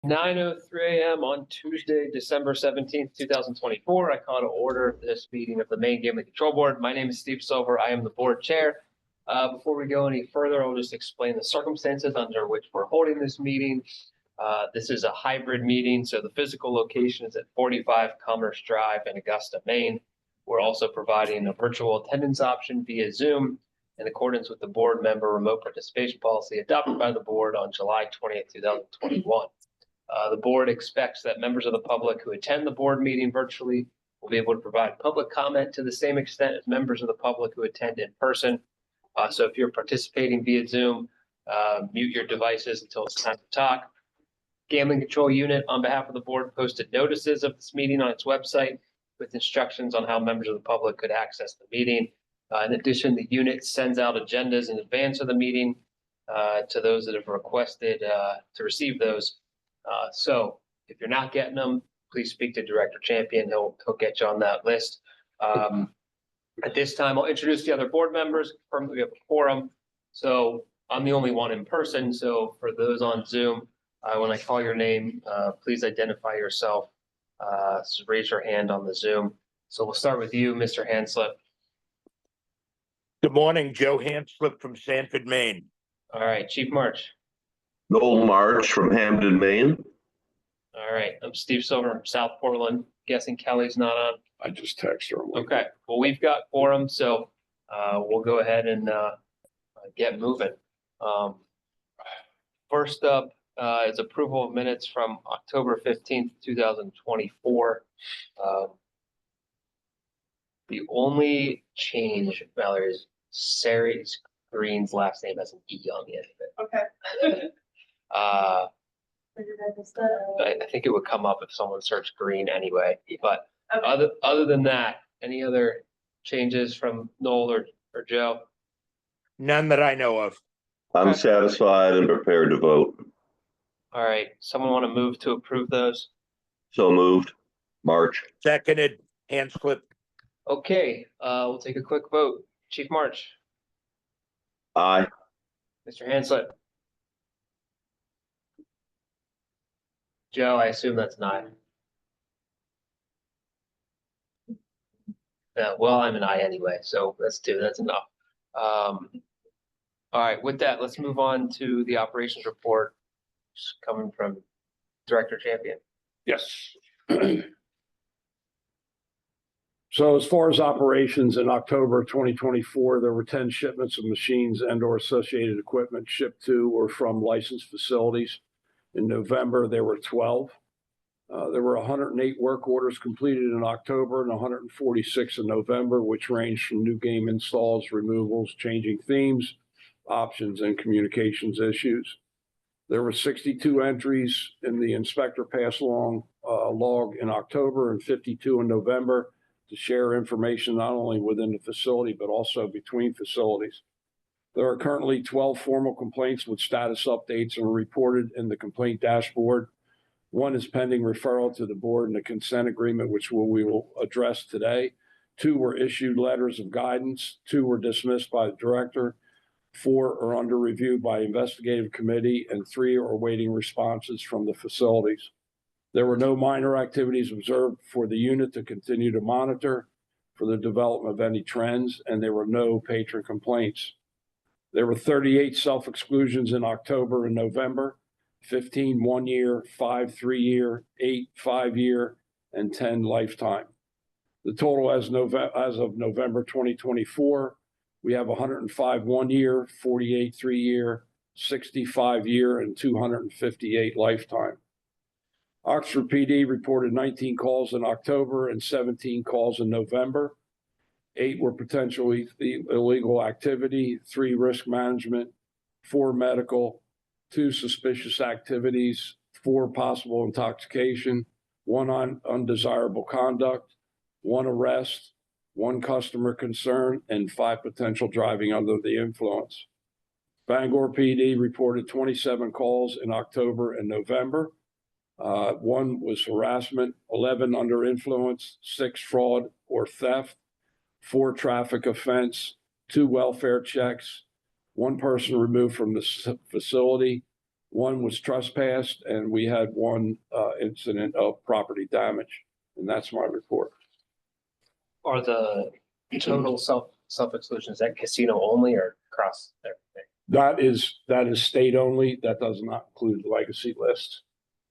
9:03 a.m. on Tuesday, December 17th, 2024. I call to order this meeting of the Maine Gambling Control Board. My name is Steve Silver. I am the board chair. Before we go any further, I'll just explain the circumstances under which we're holding this meeting. This is a hybrid meeting, so the physical location is at 45 Commerce Drive in Augusta, Maine. We're also providing a virtual attendance option via Zoom in accordance with the board member remote participation policy adopted by the board on July 20th, 2021. The board expects that members of the public who attend the board meeting virtually will be able to provide public comment to the same extent as members of the public who attend in person. So if you're participating via Zoom, mute your devices until it's time to talk. Gambling Control Unit, on behalf of the board, posted notices of this meeting on its website with instructions on how members of the public could access the meeting. In addition, the unit sends out agendas in advance of the meeting to those that have requested to receive those. So if you're not getting them, please speak to Director Champion. He'll get you on that list. At this time, I'll introduce the other board members, confirm that we have a quorum. So I'm the only one in person. So for those on Zoom, when I call your name, please identify yourself. So raise your hand on the Zoom. So we'll start with you, Mr. Hanslip. Good morning, Joe Hanslip from Sanford, Maine. All right, Chief March. Noel March from Hamden, Maine. All right, I'm Steve Silver from South Portland. Guessing Kelly's not on. I just texted her. Okay, well, we've got quorum, so we'll go ahead and get moving. First up is approval of minutes from October 15th, 2024. The only change, Valerie, is Sari Green's last name has an E on the end of it. Okay. I think it would come up if someone searched Green anyway, but Okay. other than that, any other changes from Noel or Joe? None that I know of. I'm Okay. satisfied and prepared to vote. All right, someone want to move to approve those? So moved. March. Seconded, Hanslip. Okay, we'll take a quick vote. Chief March, Aye. Mr. Hanslip. Joe, I assume that's an aye. Well, I'm an aye anyway, so that's two, that's enough. All right, with that, let's move on to the operations report coming from Director Champion. Yes. So as far as operations in October 2024, there were 10 shipments of machines and or associated equipment shipped to or from licensed facilities. In November, there were 12. There were 108 work orders completed in October and 146 in November, which ranged from new game installs, removals, changing themes, options, and communications issues. There were 62 entries in the inspector pass along log in October and 52 in November to share information not only within the facility, but also between facilities. There are currently 12 formal complaints with status updates and reported in the complaint dashboard. One is pending referral to the board in the consent agreement, which we will address today. 2 were issued letters of guidance. 2 were dismissed by the director. 4 are under review by investigative committee, and 3 are awaiting responses from the facilities. There were no minor activities observed for the unit to continue to monitor for the development of any trends, and there were no patron complaints. There were 38 self-exclusions in October and November, 15 1-year, 5 3-year, 8 5-year, and 10 lifetime. The total as of November 2024, we have 105 1-year, 48 3-year, 65 year, and 258 lifetime. Oxford PD reported 19 calls in October and 17 calls in November. 8 were potentially illegal activity, 3 risk management, 4 medical, 2 suspicious activities, 4 possible intoxication, 1 undesirable conduct, 1 arrest, 1 customer concern, and 5 potential driving under the influence. Bangor PD reported 27 calls in October and November. 1 was harassment, 11 under influence, 6 fraud or theft, 4 traffic offense, 2 welfare checks, 1 person removed from the facility, One was trespassed, and we had one incident of property damage. And that's my report. Are the total self-exclusions that casino only or across everything? That is state only. That does not include the legacy list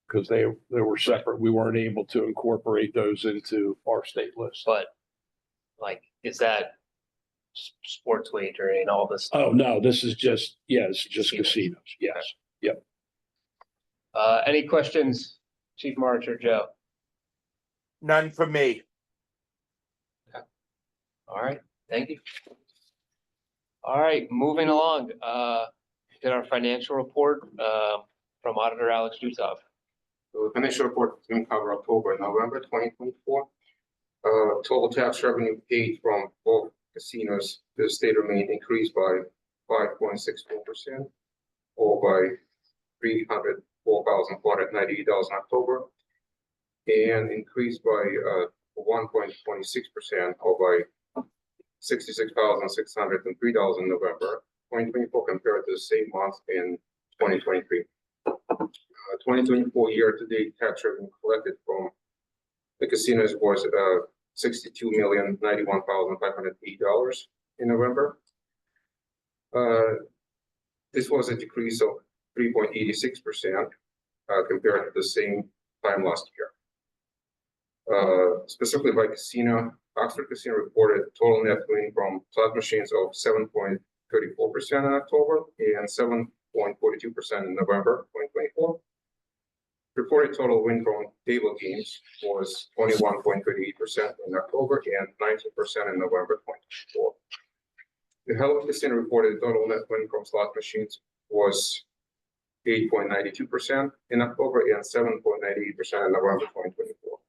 because they were separate. We weren't able to incorporate those into our state list. But like, is that sports wagering, all this stuff? Oh, no, this is just casinos. Yes. Any questions, Chief March or Joe? None for me. All right, thank you. All right, moving along, did our financial report, from Auditor Alex Dutov. So the financial report is going to cover October and November 2024. Total tax revenue paid from both casinos to the state of Maine increased by 5.64%, or by $304,498 in October, and increased by 1.26%, or by $66,603 in November 2024 compared to the same month in 2023. 2024 year-to-date tax revenue collected from the casinos was $62,091,508 in November. This was a decrease of 3.86% compared to the same time last year. Specifically by casino, Oxford Casino reported total net win from slot machines of 7.34% in October and 7.42% in November 2024. Reported total win from table games was 21.38% in October and 19% in November 2024. The Hell Casino reported total net win from slot machines was 8.92% in October and 7.98% in November 2024.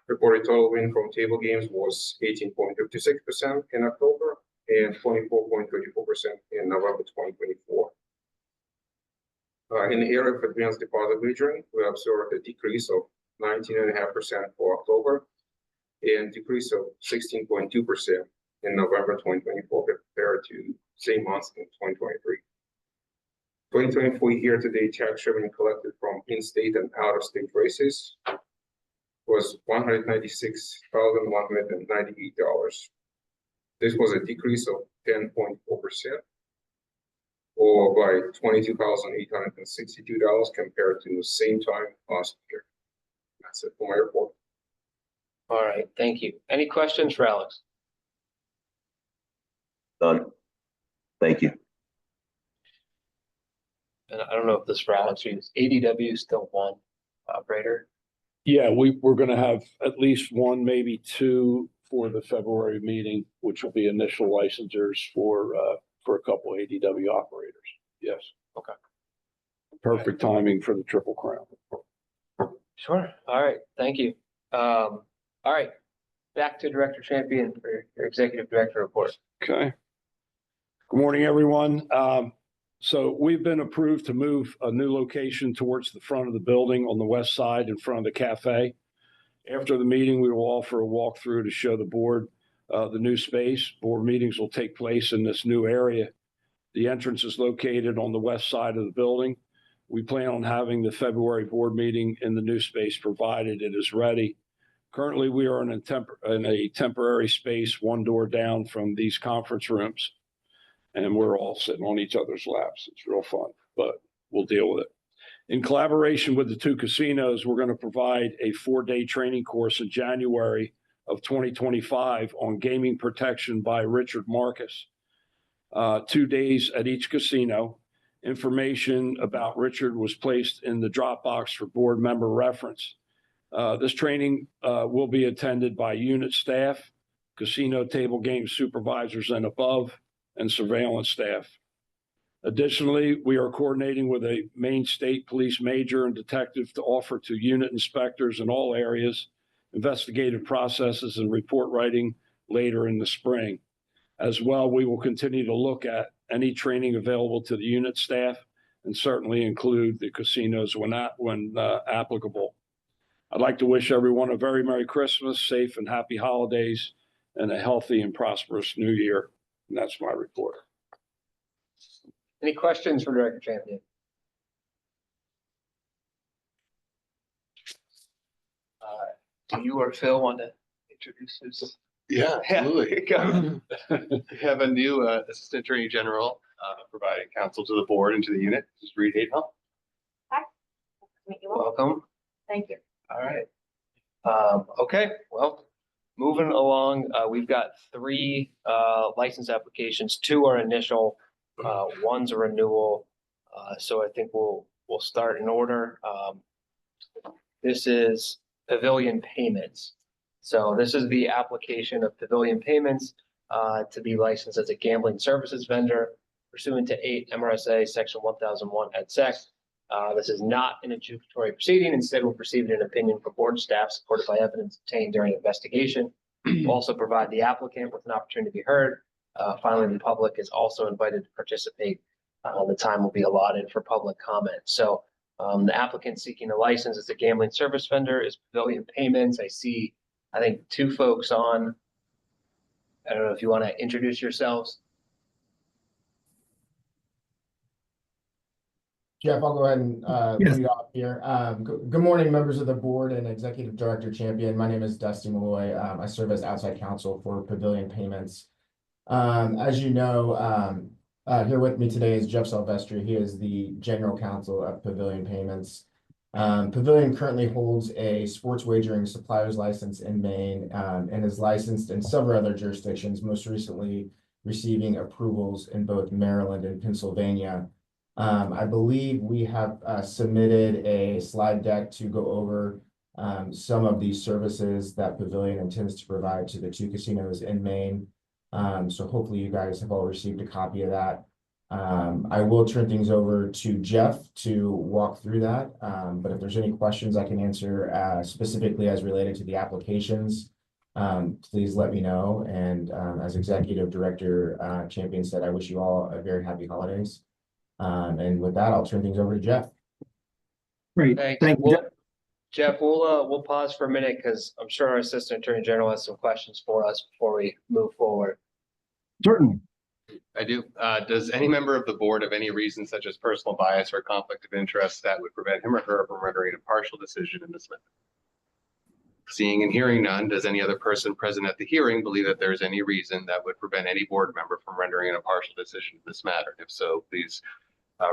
Reported total win from table games was 18.56% in October and 24.34% in November 2024. In the area of advanced deposit wagering, we observed a decrease of 19.5% for October and decrease of 16.2% in November 2024 compared to same months in 2023. 2024 year-to-date tax revenue collected from in-state and out-of-state races was $196,198. This was a decrease of 10.4%, or by $22,862 compared to the same time last year. That's it for my report. All right, thank you. Any questions for Alex? Done. Thank you. And I don't know if this for Alex, is ADW still one operator? Yeah, we're going to have at least one, maybe two for the February meeting, which will be initial licensors for a couple ADW operators. Yes. Okay. Perfect timing for the Triple Crown. Sure. All right, thank you. All right, back to Director Champion for your Executive Director report. Okay. Good morning, everyone. So we've been approved to move a new location towards the front of the building on the west side in front of the cafe. After the meeting, we will offer a walkthrough to show the board the new space. Board meetings will take place in this new area. The entrance is located on the west side of the building. We plan on having the February board meeting in the new space provided it is ready. Currently, we are in a temporary space, one door down from these conference rooms. And we're all sitting on each other's laps. It's real fun, but we'll deal with it. In collaboration with the two casinos, we're going to provide a 4-day training course in January of 2025 on gaming protection by Richard Marcus. 2 days at each casino. Information about Richard was placed in the Dropbox for board member reference. This training will be attended by unit staff, casino table game supervisors and above, and surveillance staff. Additionally, we are coordinating with a Maine State Police major and detective to offer to unit inspectors in all areas investigative processes and report writing later in the spring. As well, we will continue to look at any training available to the unit staff and certainly include the casinos when applicable. I'd like to wish everyone a very Merry Christmas, safe and happy holidays, and a healthy and prosperous new year. And that's my report. Any questions for Director Champion? Do you or Phil want to introduce yourself? Yeah, absolutely. Go. We have a new Assistant Attorney General providing counsel to the board and to the unit. This is Reed Hatel. Nice to meet you all. Welcome. Thank you. All right. Okay, well, moving along, we've got three license applications. Two are initial, one's a renewal. So I think we'll start in order. This is Pavilion Payments. So this is the application of Pavilion Payments to be licensed as a gambling services vendor pursuant to 8 MRSA Section 1001 et sec. This is not an adjudicatory proceeding. Instead, we'll receive an opinion from board staff supported by evidence obtained during investigation. We'll also provide the applicant with an opportunity to be heard. Finally, the public is also invited to participate. The time will be allotted for public comment. So the applicant seeking a license as a gambling service vendor is Pavilion Payments. I think two folks on. I don't know if you want to introduce yourselves. Jeff, I'll go ahead and Yes. lead off here. Good morning, members of the board and Executive Director Champion. My name is Dusty Malloy. I serve as outside counsel for Pavilion Payments. As you know, here with me today is Jeff Silvestri. He is the General Counsel of Pavilion Payments. Pavilion currently holds a sports wagering supplier's license in Maine and is licensed in several other jurisdictions, most recently receiving approvals in both Maryland and Pennsylvania. I believe we have submitted a slide deck to go over some of these services that Pavilion intends to provide to the two casinos in Maine. So hopefully you guys have all received a copy of that. I will turn things over to Jeff to walk through that. But if there's any questions I can answer specifically as related to the applications, please let me know. And as Executive Director Champion said, I wish you all a very happy holidays. And with that, I'll turn things over to Jeff. Great. Thanks. Thank you. Well, Jeff, we'll pause for a minute because I'm sure our Assistant Attorney General has some questions for us before we move forward. Certainly. I do. Does any member of the board have any reason such as personal bias or conflict of interest that would prevent him or her from rendering a partial decision in this matter? Seeing and hearing none, does any other person present at the hearing believe that there is any reason that would prevent any board member from rendering an impartial decision in this matter? If so, please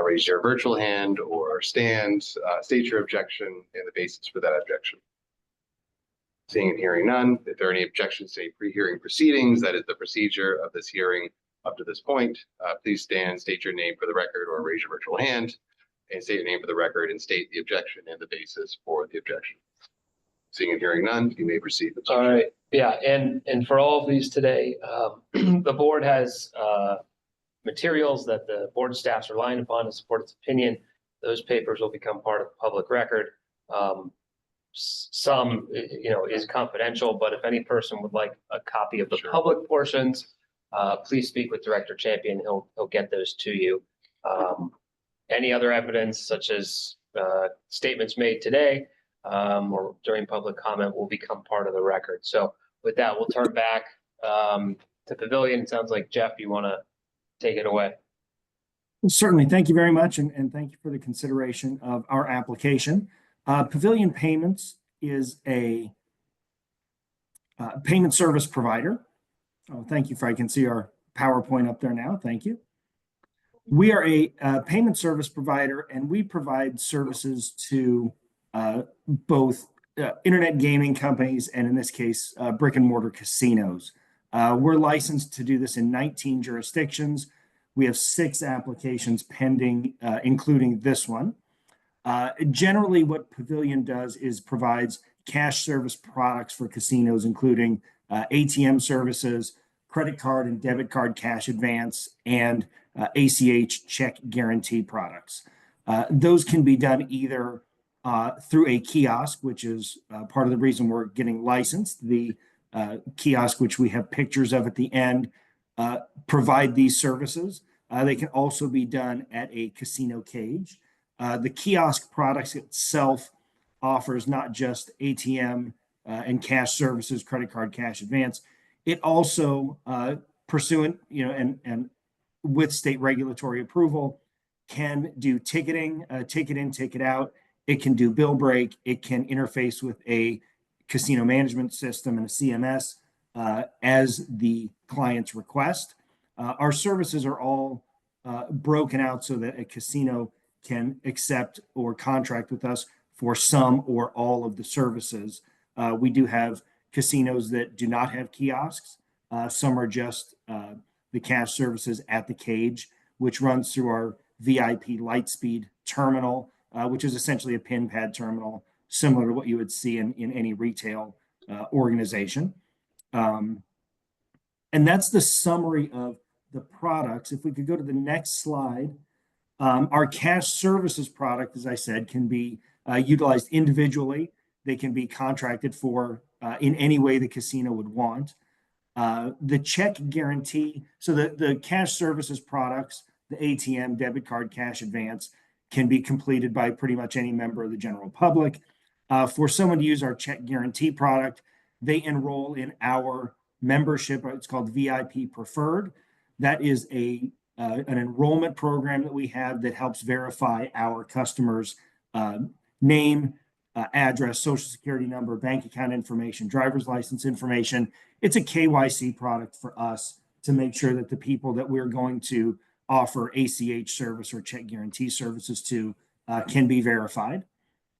raise your virtual hand or stand, state your objection and the basis for that objection. Seeing and hearing none, if there are any objections to any pre-hearing proceedings, that is the procedure of this hearing up to this point, please stand, state your name for the record or raise your virtual hand and state your name for the record and state the objection and the basis for the objection. Seeing and hearing none, you may proceed. All right. Yeah. And for all of these today, the board has materials that the board staff's relying upon to support its opinion. Those papers will become part of the public record. Some, is confidential, but if any person would like a copy of the Sure. public portions, please speak with Director Champion. He'll get those to you. Any other evidence such as statements made today or during public comment will become part of the record. So with that, we'll turn back to Pavilion. It sounds like Jeff, you want to take it away. Certainly. Thank you very much. And thank you for the consideration of our application. Pavilion Payments is a payment service provider. Oh, thank you for, I can see our PowerPoint up there now. Thank you. We are a payment service provider, and we provide services to both internet gaming companies and, in this case, brick and mortar casinos. We're licensed to do this in 19 jurisdictions. We have 6 applications pending, including this one. Generally, what Pavilion does is provides cash service products for casinos, including ATM services, credit card and debit card cash advance, and ACH check guarantee products. Those can be done either through a kiosk, which is part of the reason we're getting licensed. The kiosk, which we have pictures of at the end, provide these services. They can also be done at a casino cage. The kiosk products itself offers not just ATM and cash services, credit card cash advance. It also, pursuant, and with state regulatory approval, can do ticketing, ticket in, ticket out. It can do bill break. It can interface with a casino management system and a CMS as the client's request. Our services are all broken out so that a casino can accept or contract with us for some or all of the services. We do have casinos that do not have kiosks. Some are just the cash services at the cage, which runs through our VIP Lightspeed terminal, which is essentially a pin pad terminal, similar to what you would see in any retail organization. And that's the summary of the products. If we could go to the next slide, our cash services product, as I said, can be utilized individually. They can be contracted for in any way the casino would want. The check guarantee, so the cash services products, the ATM, debit card, cash advance, can be completed by pretty much any member of the general public. For someone to use our check guarantee product, they enroll in our membership. It's called VIP Preferred. That is an enrollment program that we have that helps verify our customers' name, address, social security number, bank account information, driver's license information. It's a KYC product for us to make sure that the people that we're going to offer ACH service or check guarantee services to can be verified.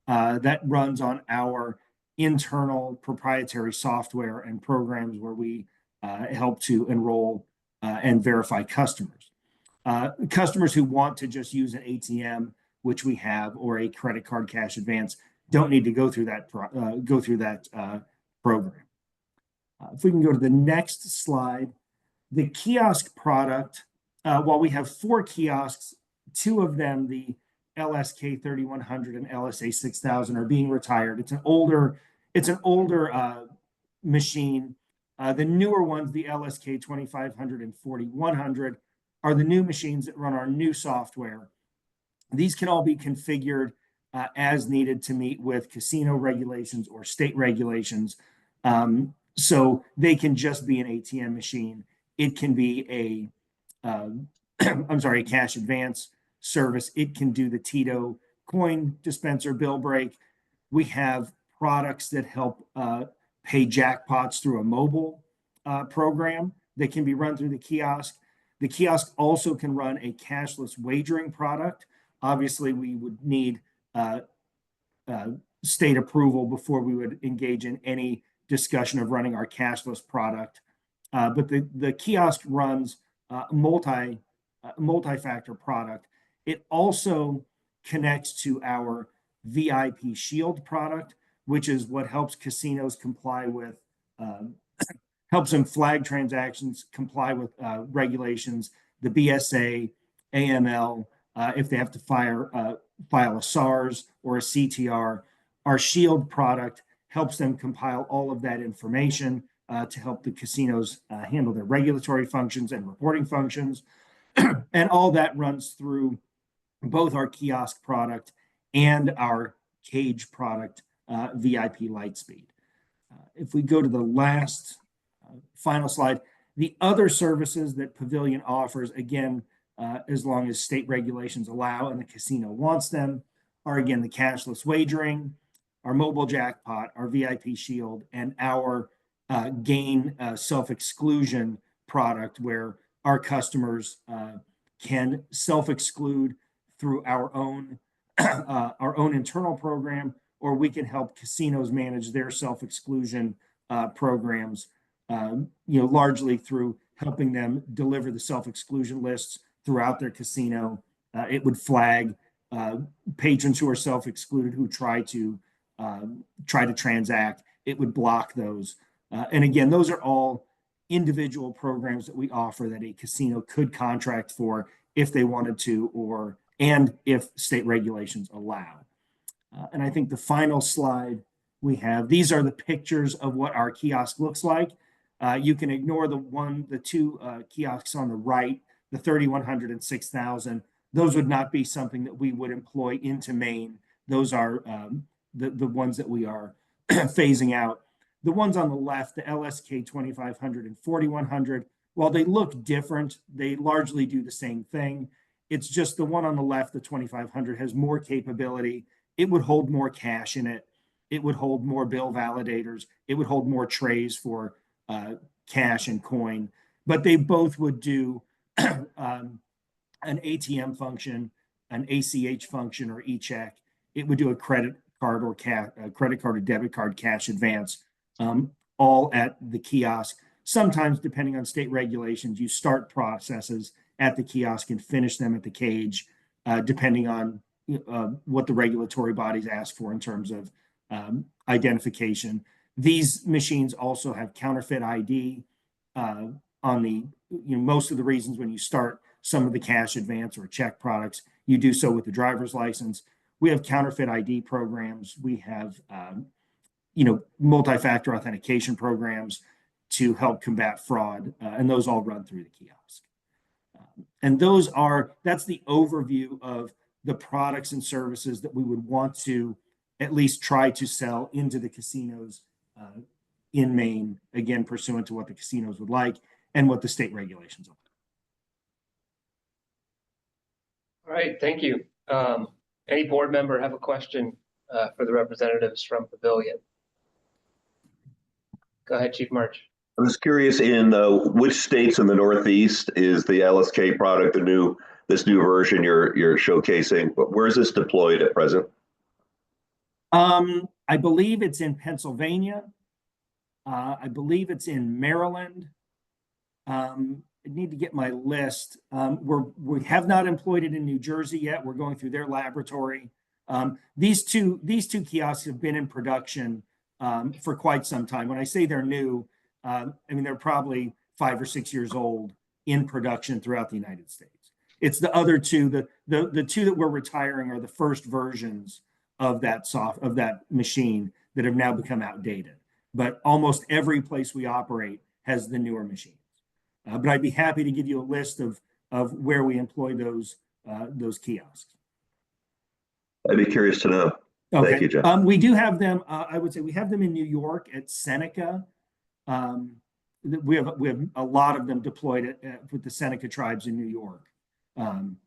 That runs on our internal proprietary software and programs where we help to enroll and verify customers. Customers who want to just use an ATM, which we have, or a credit card cash advance, don't need to go through that program. If we can go to the next slide, the kiosk product, while we have 4 kiosks, 2 of them, the LSK 3100 and LSA 6000, are being retired. It's an older machine. The newer ones, the LSK 2500 and 4100, are the new machines that run our new software. These can all be configured as needed to meet with casino regulations or state regulations. So they can just be an ATM machine. It can be a cash advance service. It can do the Tito coin dispenser bill break. We have products that help pay jackpots through a mobile program that can be run through the kiosk. The kiosk also can run a cashless wagering product. Obviously, we would need state approval before we would engage in any discussion of running our cashless product. But the kiosk runs multi-factor product. It also connects to our VIP Shield product, which is what helps casinos comply with, helps them flag transactions, comply with regulations, the BSA, AML, if they have to file a SARS or a CTR. Our Shield product helps them compile all of that information to help the casinos handle their regulatory functions and reporting functions. And all that runs through both our kiosk product and our cage product, VIP Lightspeed. If we go to the last final slide, the other services that Pavilion offers, again, as long as state regulations allow and the casino wants them, are again the cashless wagering, our mobile jackpot, our VIP Shield, and our gain self-exclusion product, where our customers can self-exclude through our own internal program, or we can help casinos manage their self-exclusion programs, largely through helping them deliver the self-exclusion lists throughout their casino. It would flag patrons who are self-excluded who try to transact. It would block those. And again, those are all individual programs that we offer that a casino could contract for if they wanted to, and if state regulations allow. And I think the final slide we have, these are the pictures of what our kiosk looks like. You can ignore the 2 kiosks on the right, the 3100 and 6000. Those would not be something that we would employ into Maine. Those are the ones that we are phasing out. The ones on the left, the LSK 2500 and 4100, while they look different, they largely do the same thing. It's just the one on the left, the 2500, has more capability. It would hold more cash in it. It would hold more bill validators. It would hold more trays for cash and coin, but they both would do an ATM function, an ACH function, or e-check. It would do a credit card or credit card or debit card cash advance, all at the kiosk. Sometimes, depending on state regulations, you start processes at the kiosk and finish them at the cage, depending on what the regulatory bodies ask for in terms of identification. These machines also have counterfeit ID on the, most of the reasons when you start some of the cash advance or check products, you do so with the driver's license. We have counterfeit ID programs. We have, multi-factor authentication programs to help combat fraud, and those all run through the kiosk. And that's the overview of the products and services that we would want to at least try to sell into the casinos in Maine, again, pursuant to what the casinos would like and what the state regulations are. All right, thank you. Any board member have a question for the representatives from Pavilion? Go ahead, Chief March. I was curious in which states in the Northeast is the LSK product, this new version you're showcasing? Where is this deployed at present? I believe it's in Pennsylvania. I believe it's in Maryland. I need to get my list. We have not employed it in New Jersey yet. We're going through their laboratory. These two kiosks have been in production for quite some time. When I say they're new, they're probably 5 or 6 years old in production throughout the United States. It's the other two, the two that we're retiring are the first versions of that machine that have now become outdated. But almost every place we operate has the newer machines. But I'd be happy to give you a list of where we employ those kiosks. I'd be curious to know. Okay. Thank you, John. We do have them. I would say we have them in New York at Seneca. We have a lot of them deployed with the Seneca tribes in New York, and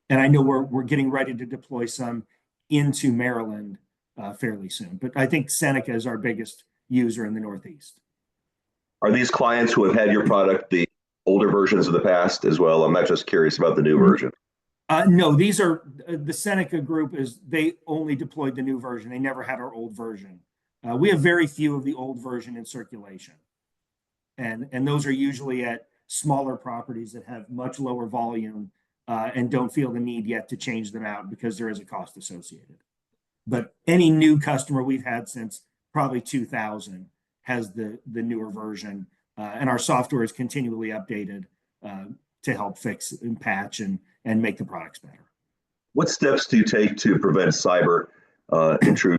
I know we're getting ready to deploy some into Maryland fairly soon. But I think Seneca is our biggest user in the Northeast. Are these clients who have had your product the older versions of the past as well? I'm not just curious about the new version. No, these are the Seneca group. They only deployed the new version. They never had our old version. We have very few of the old version in circulation, and those are usually at smaller properties that have much lower volume and don't feel the need yet to change them out because there is a cost associated. But any new customer we've had since probably 2000 has the newer version, and our software is continually updated to help fix and patch and make the products better. What steps do you take to prevent cyber intrusion?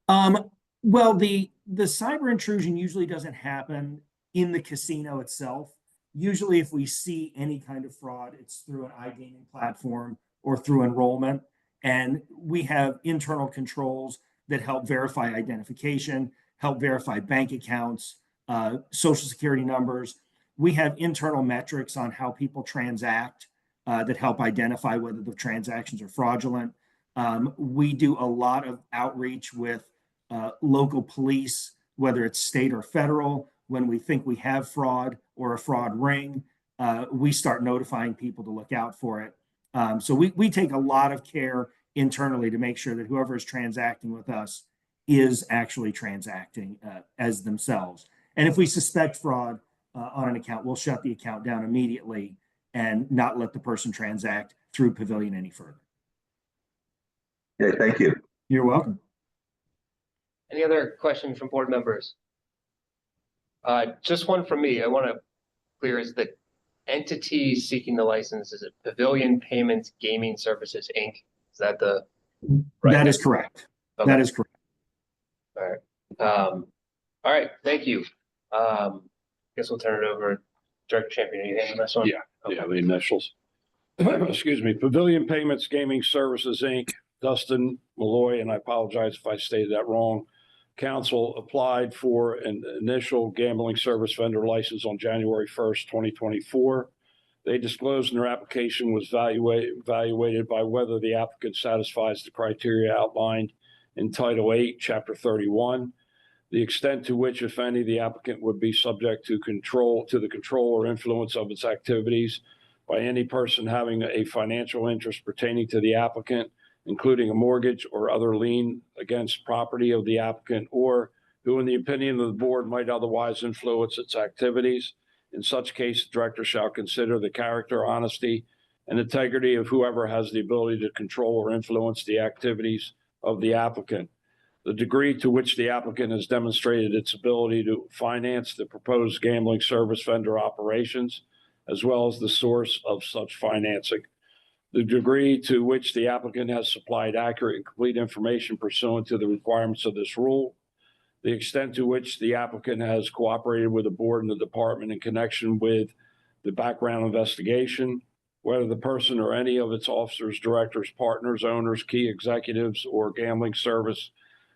Well, the cyber intrusion usually doesn't happen in the casino itself. Usually if we see any kind of fraud, it's through an iGaming platform or through enrollment. And we have internal controls that help verify identification, help verify bank accounts, social security numbers. We have internal metrics on how people transact that help identify whether the transactions are fraudulent. We do a lot of outreach with local police, whether it's state or federal. When we think we have fraud or a fraud ring, we start notifying people to look out for it. So we take a lot of care internally to make sure that whoever is transacting with us is actually transacting as themselves. And if we suspect fraud on an account, we'll shut the account down immediately and not let the person transact through Pavilion any further. Okay, thank you. You're welcome. Any other questions from board members? Just one from me. I want to clear is the entity seeking the license, is it Pavilion Payments Gaming Services, Inc.? Is that the right? That is correct. Okay. That is correct. All right. Thank you. Guess we'll turn it over. Director Champion, are you handling this one? Yeah, the initials. Excuse me. Pavilion Payments Gaming Services, Inc., Dustin Malloy, and I apologize if I stated that wrong. Council applied for an initial gambling service vendor license on January 1st, 2024. They disclosed in their application was evaluated by whether the applicant satisfies the criteria outlined in Title 8, Chapter 31. The extent to which, if any, the applicant would be subject to the control or influence of its activities by any person having a financial interest pertaining to the applicant, including a mortgage or other lien against property of the applicant, or who, in the opinion of the board, might otherwise influence its activities. In such case, the director shall consider the character, honesty, and integrity of whoever has the ability to control or influence the activities of the applicant, the degree to which the applicant has demonstrated its ability to finance the proposed gambling service vendor operations, as well as the source of such financing, the degree to which the applicant has supplied accurate and complete information pursuant to the requirements of this rule, the extent to which the applicant has cooperated with the board and the department in connection with the background investigation, whether the person or any of its officers, directors, partners, owners, key executives, or gambling service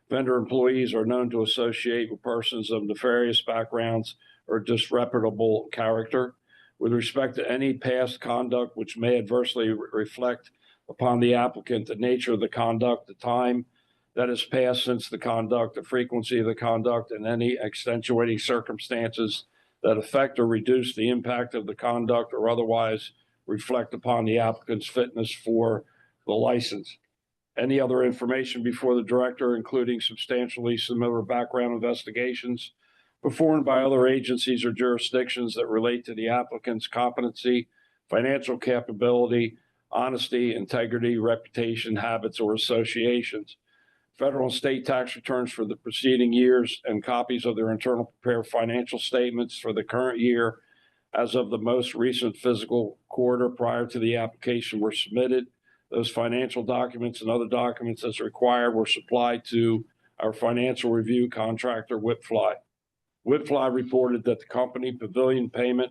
vendor employees are known to associate with persons of nefarious backgrounds or disreputable character, with respect to any past conduct which may adversely reflect upon the applicant, the nature of the conduct, the time that has passed since the conduct, the frequency of the conduct, and any extenuating circumstances that affect or reduce the impact of the conduct or otherwise reflect upon the applicant's fitness for the license. Any other information before the director, including substantially similar background investigations performed by other agencies or jurisdictions that relate to the applicant's competency, financial capability, honesty, integrity, reputation, habits, or associations. Federal and state tax returns for the preceding years and copies of their internal prepared financial statements for the current year as of the most recent fiscal quarter prior to the application were submitted. Those financial documents and other documents as required were supplied to our financial review contractor, Whitfly. Whitfly reported that the company, Pavilion Payment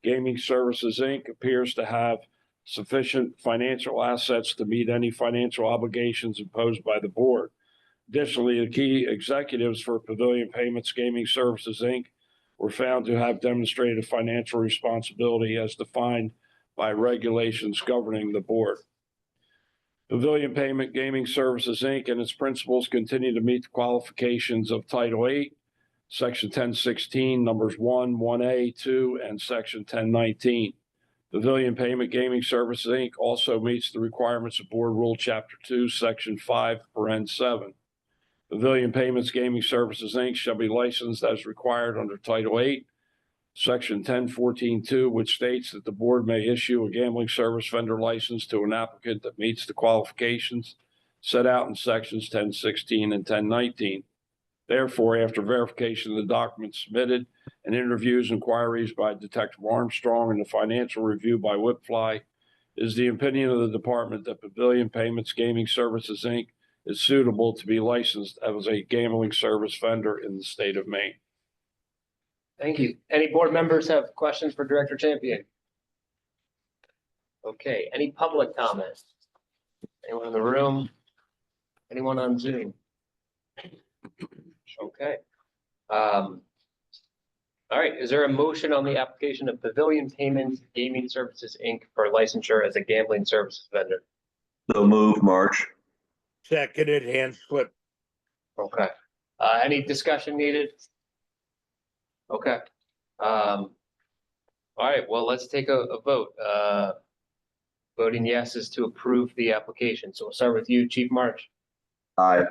Gaming Services, Inc., appears to have sufficient financial assets to meet any financial obligations imposed by the board. Additionally, the key executives for Pavilion Payments Gaming Services, Inc. were found to have demonstrated financial responsibility as defined by regulations governing the board. Pavilion Payment Gaming Services, Inc. and its principals continue to meet the qualifications of Title 8, Section 1016, numbers 1, 1A, 2, and Section 1019. Pavilion Payment Gaming Services, Inc. also meets the requirements of Board Rule Chapter 2, Section 5, Paren 7. Pavilion Payments Gaming Services, Inc. shall be licensed as required under Title 8, Section 1014-2, which states that the board may issue a gambling service vendor license to an applicant that meets the qualifications set out in Sections 1016 and 1019. Therefore, after verification of the documents submitted and interviews, inquiries by Detective Armstrong, and the financial review by Whitfly, it is the opinion of the department that Pavilion Payments Gaming Services, Inc. is suitable to be licensed as a gambling service vendor in the state of Maine. Thank you. Any board members have questions for Director Champion? Okay, any public comments? Anyone in the room? Anyone on Zoom? Okay. All right, is there a motion on the application of Pavilion Payments Gaming Services, Inc. for licensure as a gambling services vendor? So move, March. Seconded, Hanslip. Okay. Any discussion needed? Okay. All right, well, let's take a vote. Voting yes is to approve the application. So we'll start with you, Chief March, Aye.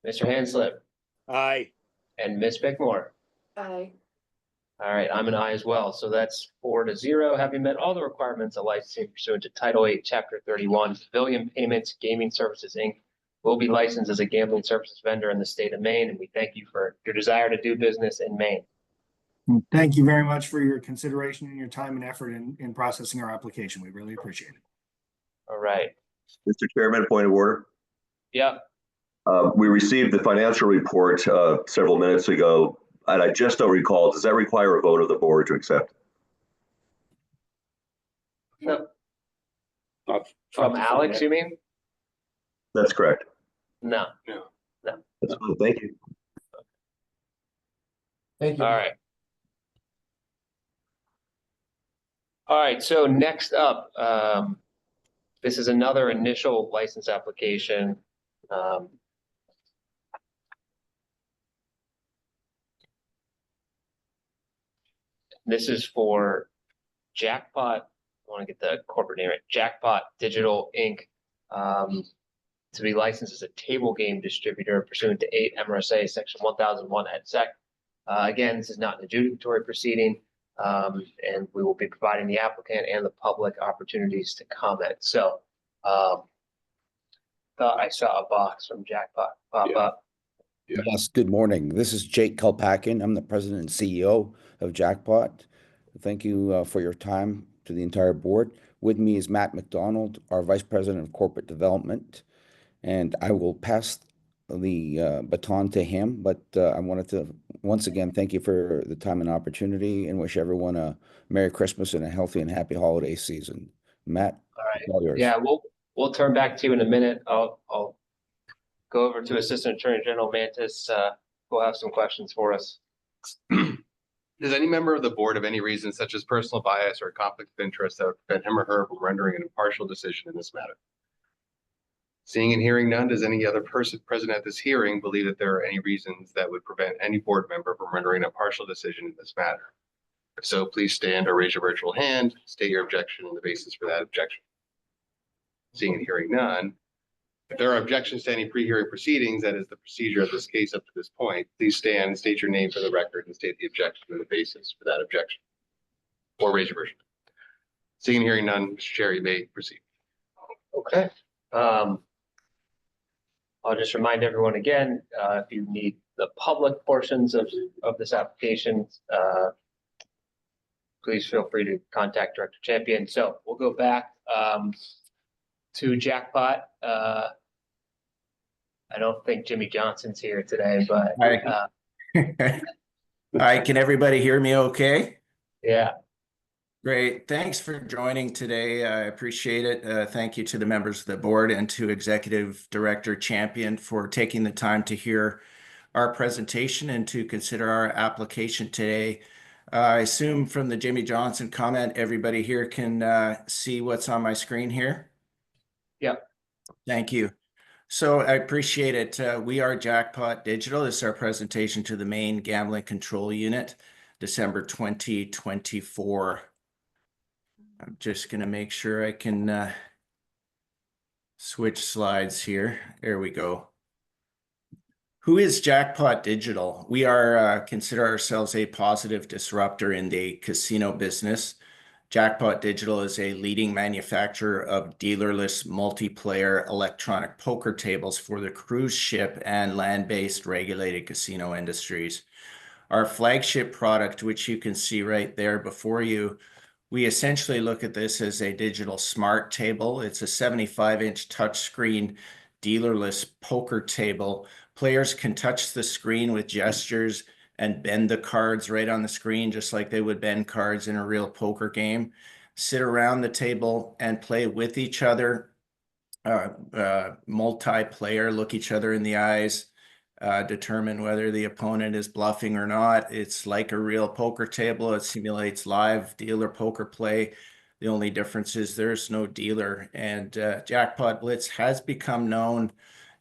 Mr. Hanslip, Aye. and Ms. Bickmore. Aye. All right, I'm an aye as well. So that's 4-0. Having met all the requirements of licensing pursuant to Title 8, Chapter 31, Pavilion Payments Gaming Services, Inc. will be licensed as a gambling services vendor in the state of Maine, and we thank you for your desire to do business in Maine. Thank you very much for your consideration and your time and effort in processing our application. We really appreciate it. All right. Mr. Chairman, point of order. Yeah. We received the financial report several minutes ago, and I just don't recall, does that require a vote of the board to accept? No. From Alex, you mean? That's correct. No. That's fine. Thank you. Thank you. All right. All right, so next up, this is another initial license application This is for Jackpot. I want to get the corporate name right. Jackpot Digital Inc. To be licensed as a table game distributor pursuant to 8 MRSA Section 1001 et sec. Again, this is not an adjudicatory proceeding, and we will be providing the applicant and the public opportunities to comment. So, thought I saw a box from Jackpot pop up. Yes, good morning. This is Jake Kalpakin. I'm the president and CEO of Jackpot. Thank you for your time to the entire board. With me is Matt McDonald, our vice president of corporate development. And I will pass the baton to him, but I wanted to once again thank you for the time and opportunity and wish everyone a Merry Christmas and a healthy and happy holiday season. Matt, All right. all yours. Yeah, we'll turn back to you in a minute. I'll go over to Assistant Attorney General Mantis. Who'll have some questions for us. Does any member of the board of any reason such as personal bias or conflict of interest that would prevent him or her from rendering an impartial decision in this matter? Seeing and hearing none, does any other person present at this hearing believe that there are any reasons that would prevent any board member from rendering a partial decision in this matter? If so, please stand or raise your virtual hand, state your objection and the basis for that objection. Seeing and hearing none, if there are objections to any pre-hearing proceedings, that is the procedure of this case up to this point, please stand, state your name for the record, and state the objection and the basis for that objection. Or raise your virtual hand. Seeing and hearing none, Mr. Chair, you may proceed. Okay. I'll just remind everyone again, if you need the public portions of this application, please feel free to contact Director Champion. So we'll go back to Jackpot. I don't think Jimmy Johnson's here today, but Hi, can everybody hear me okay? yeah. Great. Thanks for joining today. I appreciate it. Thank you to the members of the board and to Executive Director Champion for taking the time to hear our presentation and to consider our application today. I assume from the Jimmy Johnson comment, everybody here can see what's on my screen here. Yep. Thank you. So I appreciate it. We are Jackpot Digital. This is our presentation to the Maine Gambling Control Unit, December 2024. I'm just going to make sure I can switch slides here. There we go. Who is Jackpot Digital? We are consider ourselves a positive disruptor in the casino business. Jackpot Digital is a leading manufacturer of dealerless multiplayer electronic poker tables for the cruise ship and land-based regulated casino industries. Our flagship product, which you can see right there before you, we essentially look at this as a digital smart table. It's a 75-inch touchscreen dealerless poker table. Players can touch the screen with gestures and bend the cards right on the screen, just like they would bend cards in a real poker game. Sit around the table and play with each other, multiplayer, look each other in the eyes, determine whether the opponent is bluffing or not. It's like a real poker table. It simulates live dealer poker play. The only difference is there's no dealer. And Jackpot Blitz has become known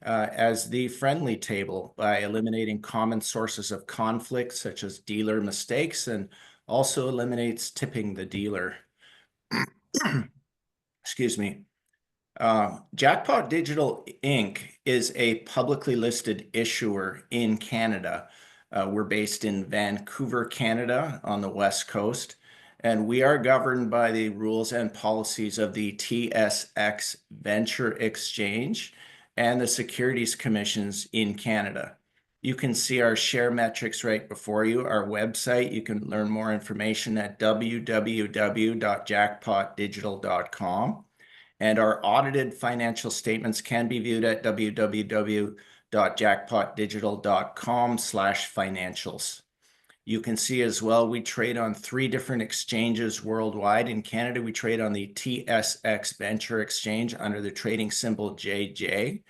as the friendly table by eliminating common sources of conflict, such as dealer mistakes, and also eliminates tipping the dealer. Excuse me. Jackpot Digital Inc. is a publicly listed issuer in Canada. We're based in Vancouver, Canada, on the West Coast, and we are governed by the rules and policies of the TSX Venture Exchange and the Securities Commissions in Canada. You can see our share metrics right before you, our website. You can learn more information at www.jackpotdigital.com. And our audited financial statements can be viewed at www.jackpotdigital.com/financials. You can see as well, we trade on 3 different exchanges worldwide. In Canada, we trade on the TSX Venture Exchange under the trading symbol JJ.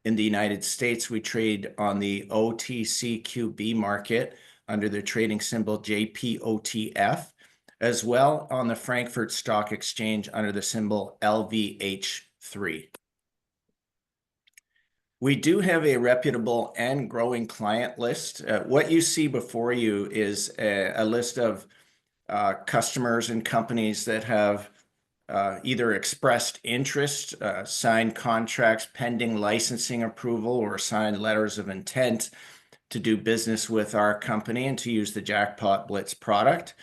In the United States, we trade on the OTCQB market under the trading symbol JPOTF, as well on the Frankfurt Stock Exchange under the symbol LVH3. We do have a reputable and growing client list. What you see before you is a list of customers and companies that have either expressed interest, signed contracts pending licensing approval, or signed letters of intent to do business with our company and to use the Jackpot Blitz product.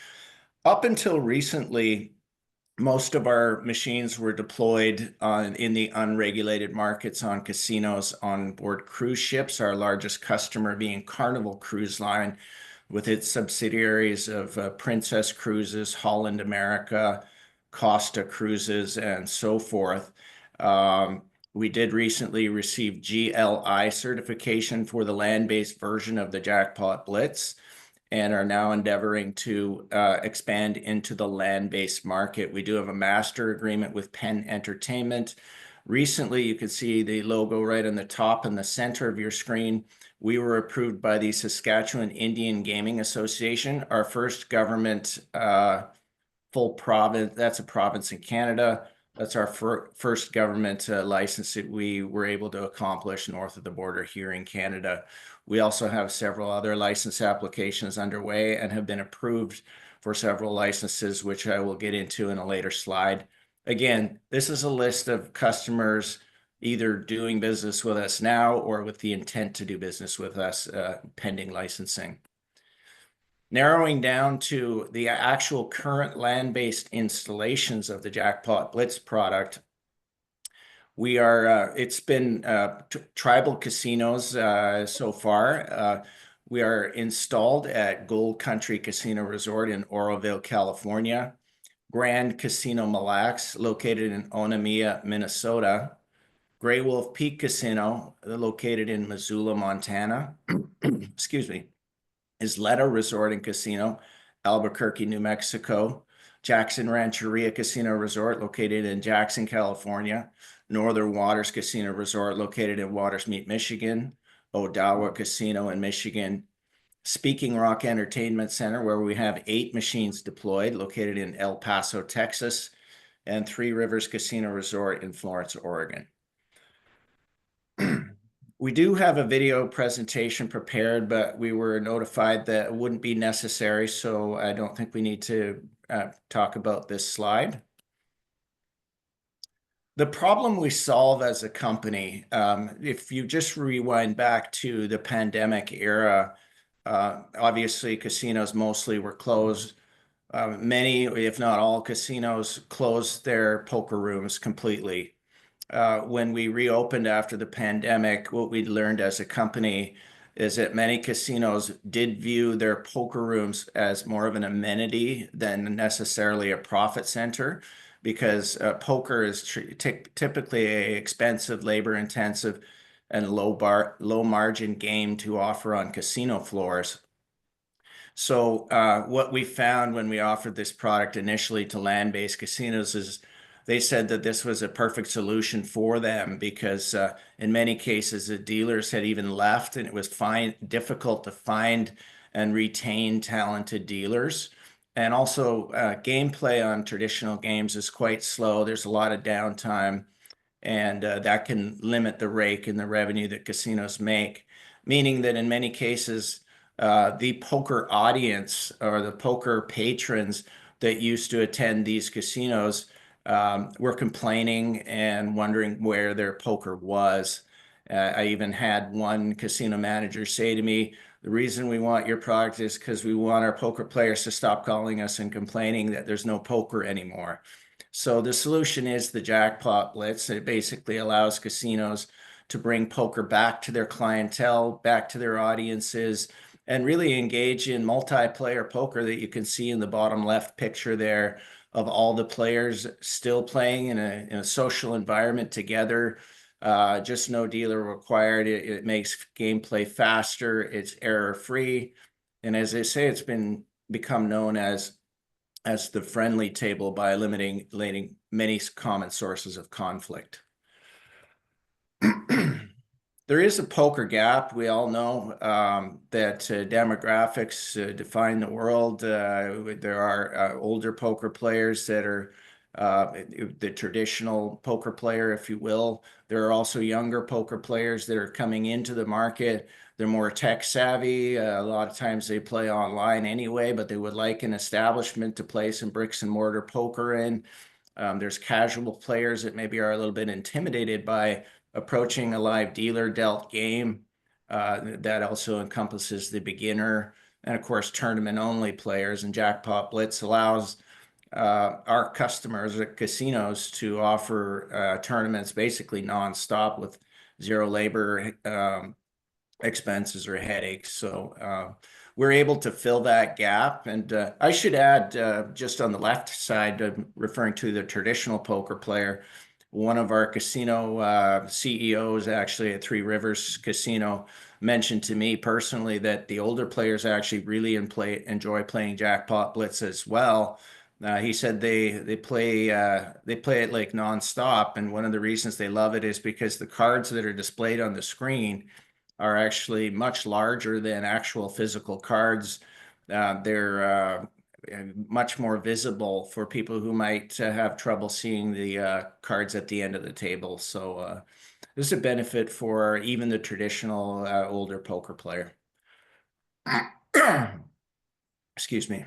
Up until recently, most of our machines were deployed in the unregulated markets on casinos on board cruise ships, our largest customer being Carnival Cruise Line, with its subsidiaries of Princess Cruises, Holland America, Costa Cruises, and so forth. We did recently receive GLI certification for the land-based version of the Jackpot Blitz, and are now endeavoring to expand into the land-based market. We do have a master agreement with Penn Entertainment. Recently, you can see the logo right on the top in the center of your screen. We were approved by the Saskatchewan Indian Gaming Association, our first government full province. That's a province in Canada. That's our first government license that we were able to accomplish north of the border here in Canada. We also have several other license applications underway and have been approved for several licenses, which I will get into in a later slide. Again, this is a list of customers either doing business with us now or with the intent to do business with us pending licensing. Narrowing down to the actual current land-based installations of the Jackpot Blitz product, we are, it's been tribal casinos so far. We are installed at Gold Country Casino Resort in Oroville, California, Grand Casino Mille Lacs, located in Onamia, Minnesota, Grey Wolf Peak Casino, located in Missoula, Montana, excuse me, Isleta Resort and Casino, Albuquerque, New Mexico, Jackson Rancheria Casino Resort, located in Jackson, California, Northern Waters Casino Resort, located in Watersmeet, Michigan, Odawa Casino in Michigan, Speaking Rock Entertainment Center, where we have 8 machines deployed, located in El Paso, Texas, and Three Rivers Casino Resort in Florence, Oregon. We do have a video presentation prepared, but we were notified that it wouldn't be necessary, so I don't think we need to talk about this slide. The problem we solve as a company, if you just rewind back to the pandemic era, obviously casinos mostly were closed. Many, if not all, casinos closed their poker rooms completely. When we reopened after the pandemic, what we learned as a company is that many casinos did view their poker rooms as more of an amenity than necessarily a profit center, because poker is typically an expensive, labor-intensive, and low margin game to offer on casino floors. So what we found when we offered this product initially to land-based casinos is they said that this was a perfect solution for them, because in many cases the dealers had even left, and it was difficult to find and retain talented dealers. And also gameplay on traditional games is quite slow. There's a lot of downtime, and that can limit the rake and the revenue that casinos make, meaning that in many cases the poker audience or the poker patrons that used to attend these casinos were complaining and wondering where their poker was. I even had one casino manager say to me, "The reason we want your product is because we want our poker players to stop calling us and complaining that there's no poker anymore." So the solution is the Jackpot Blitz. It basically allows casinos to bring poker back to their clientele, back to their audiences, and really engage in multiplayer poker that you can see in the bottom left picture there, of all the players still playing in a social environment together. Just no dealer required. It makes gameplay faster. It's error-free. And as I say, it's become known as the friendly table by eliminating many common sources of conflict. There is a poker gap. We all know that demographics define the world. There are older poker players that are the traditional poker player, if you will. There are also younger poker players that are coming into the market. They're more tech savvy. A lot of times they play online anyway, but they would like an establishment to play some bricks and mortar poker in. There's casual players that maybe are a little bit intimidated by approaching a live dealer dealt game. That also encompasses the beginner and, of course, tournament only players. And Jackpot Blitz allows our customers at casinos to offer tournaments basically nonstop with zero labor expenses or headaches. So we're able to fill that gap. And I should add, just on the left side, referring to the traditional poker player, one of our casino CEOs actually at Three Rivers Casino mentioned to me personally that the older players actually really enjoy playing Jackpot Blitz as well. He said they play it like nonstop, and one of the reasons they love it is because the cards that are displayed on the screen are actually much larger than actual physical cards. They're much more visible for people who might have trouble seeing the cards at the end of the table. So this is a benefit for even the traditional older poker player. Excuse me.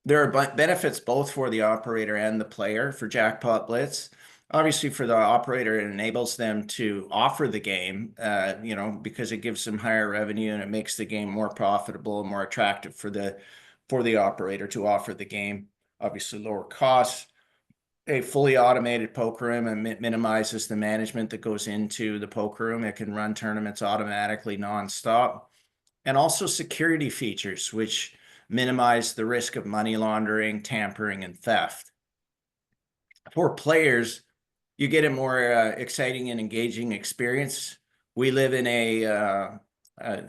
There are benefits both for the operator and the player for Jackpot Blitz. Obviously, for the operator, it enables them to offer the game, because it gives them higher revenue and it makes the game more profitable and more attractive for the operator to offer the game. Obviously, lower costs. A fully automated poker room and minimizes the management that goes into the poker room. It can run tournaments automatically nonstop. And also security features, which minimize the risk of money laundering, tampering, and theft. For players, you get a more exciting and engaging experience. We live in a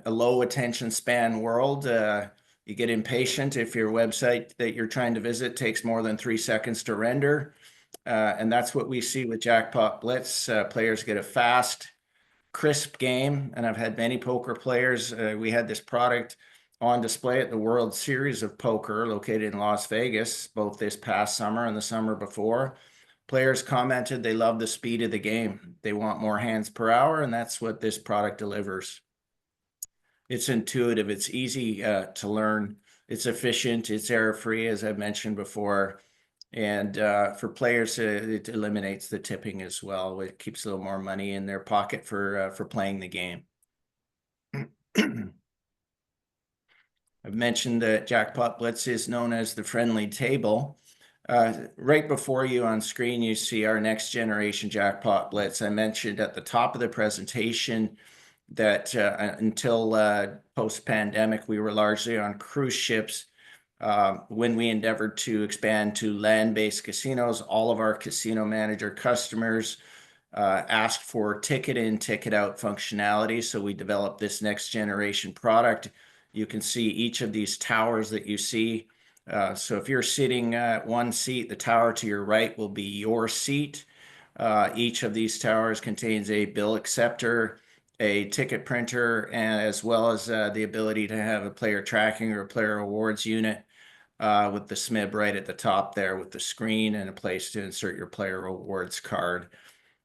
low attention span world. You get impatient if your website that you're trying to visit takes more than 3 seconds to render. And that's what we see with Jackpot Blitz. Players get a fast, crisp game. And I've had many poker players. We had this product on display at the World Series of Poker located in Las Vegas, both this past summer and the summer before. Players commented they love the speed of the game. They want more hands per hour, and that's what this product delivers. It's intuitive, it's easy to learn, it's efficient, it's error-free, as I've mentioned before. And for players, it eliminates the tipping as well. It keeps a little more money in their pocket for playing the game. I've mentioned that Jackpot Blitz is known as the friendly table. Right before you on screen, you see our next generation Jackpot Blitz. I mentioned at the top of the presentation that until post-pandemic, we were largely on cruise ships. When we endeavored to expand to land-based casinos, all of our casino manager customers asked for ticket in, ticket out functionality. So we developed this next generation product. You can see each of these towers that you see. So if you're sitting at one seat, the tower to your right will be your seat. Each of these towers contains a bill acceptor, a ticket printer, and as well as the ability to have a player tracking or a player awards unit with the SMIB right at the top there with the screen and a place to insert your player awards card.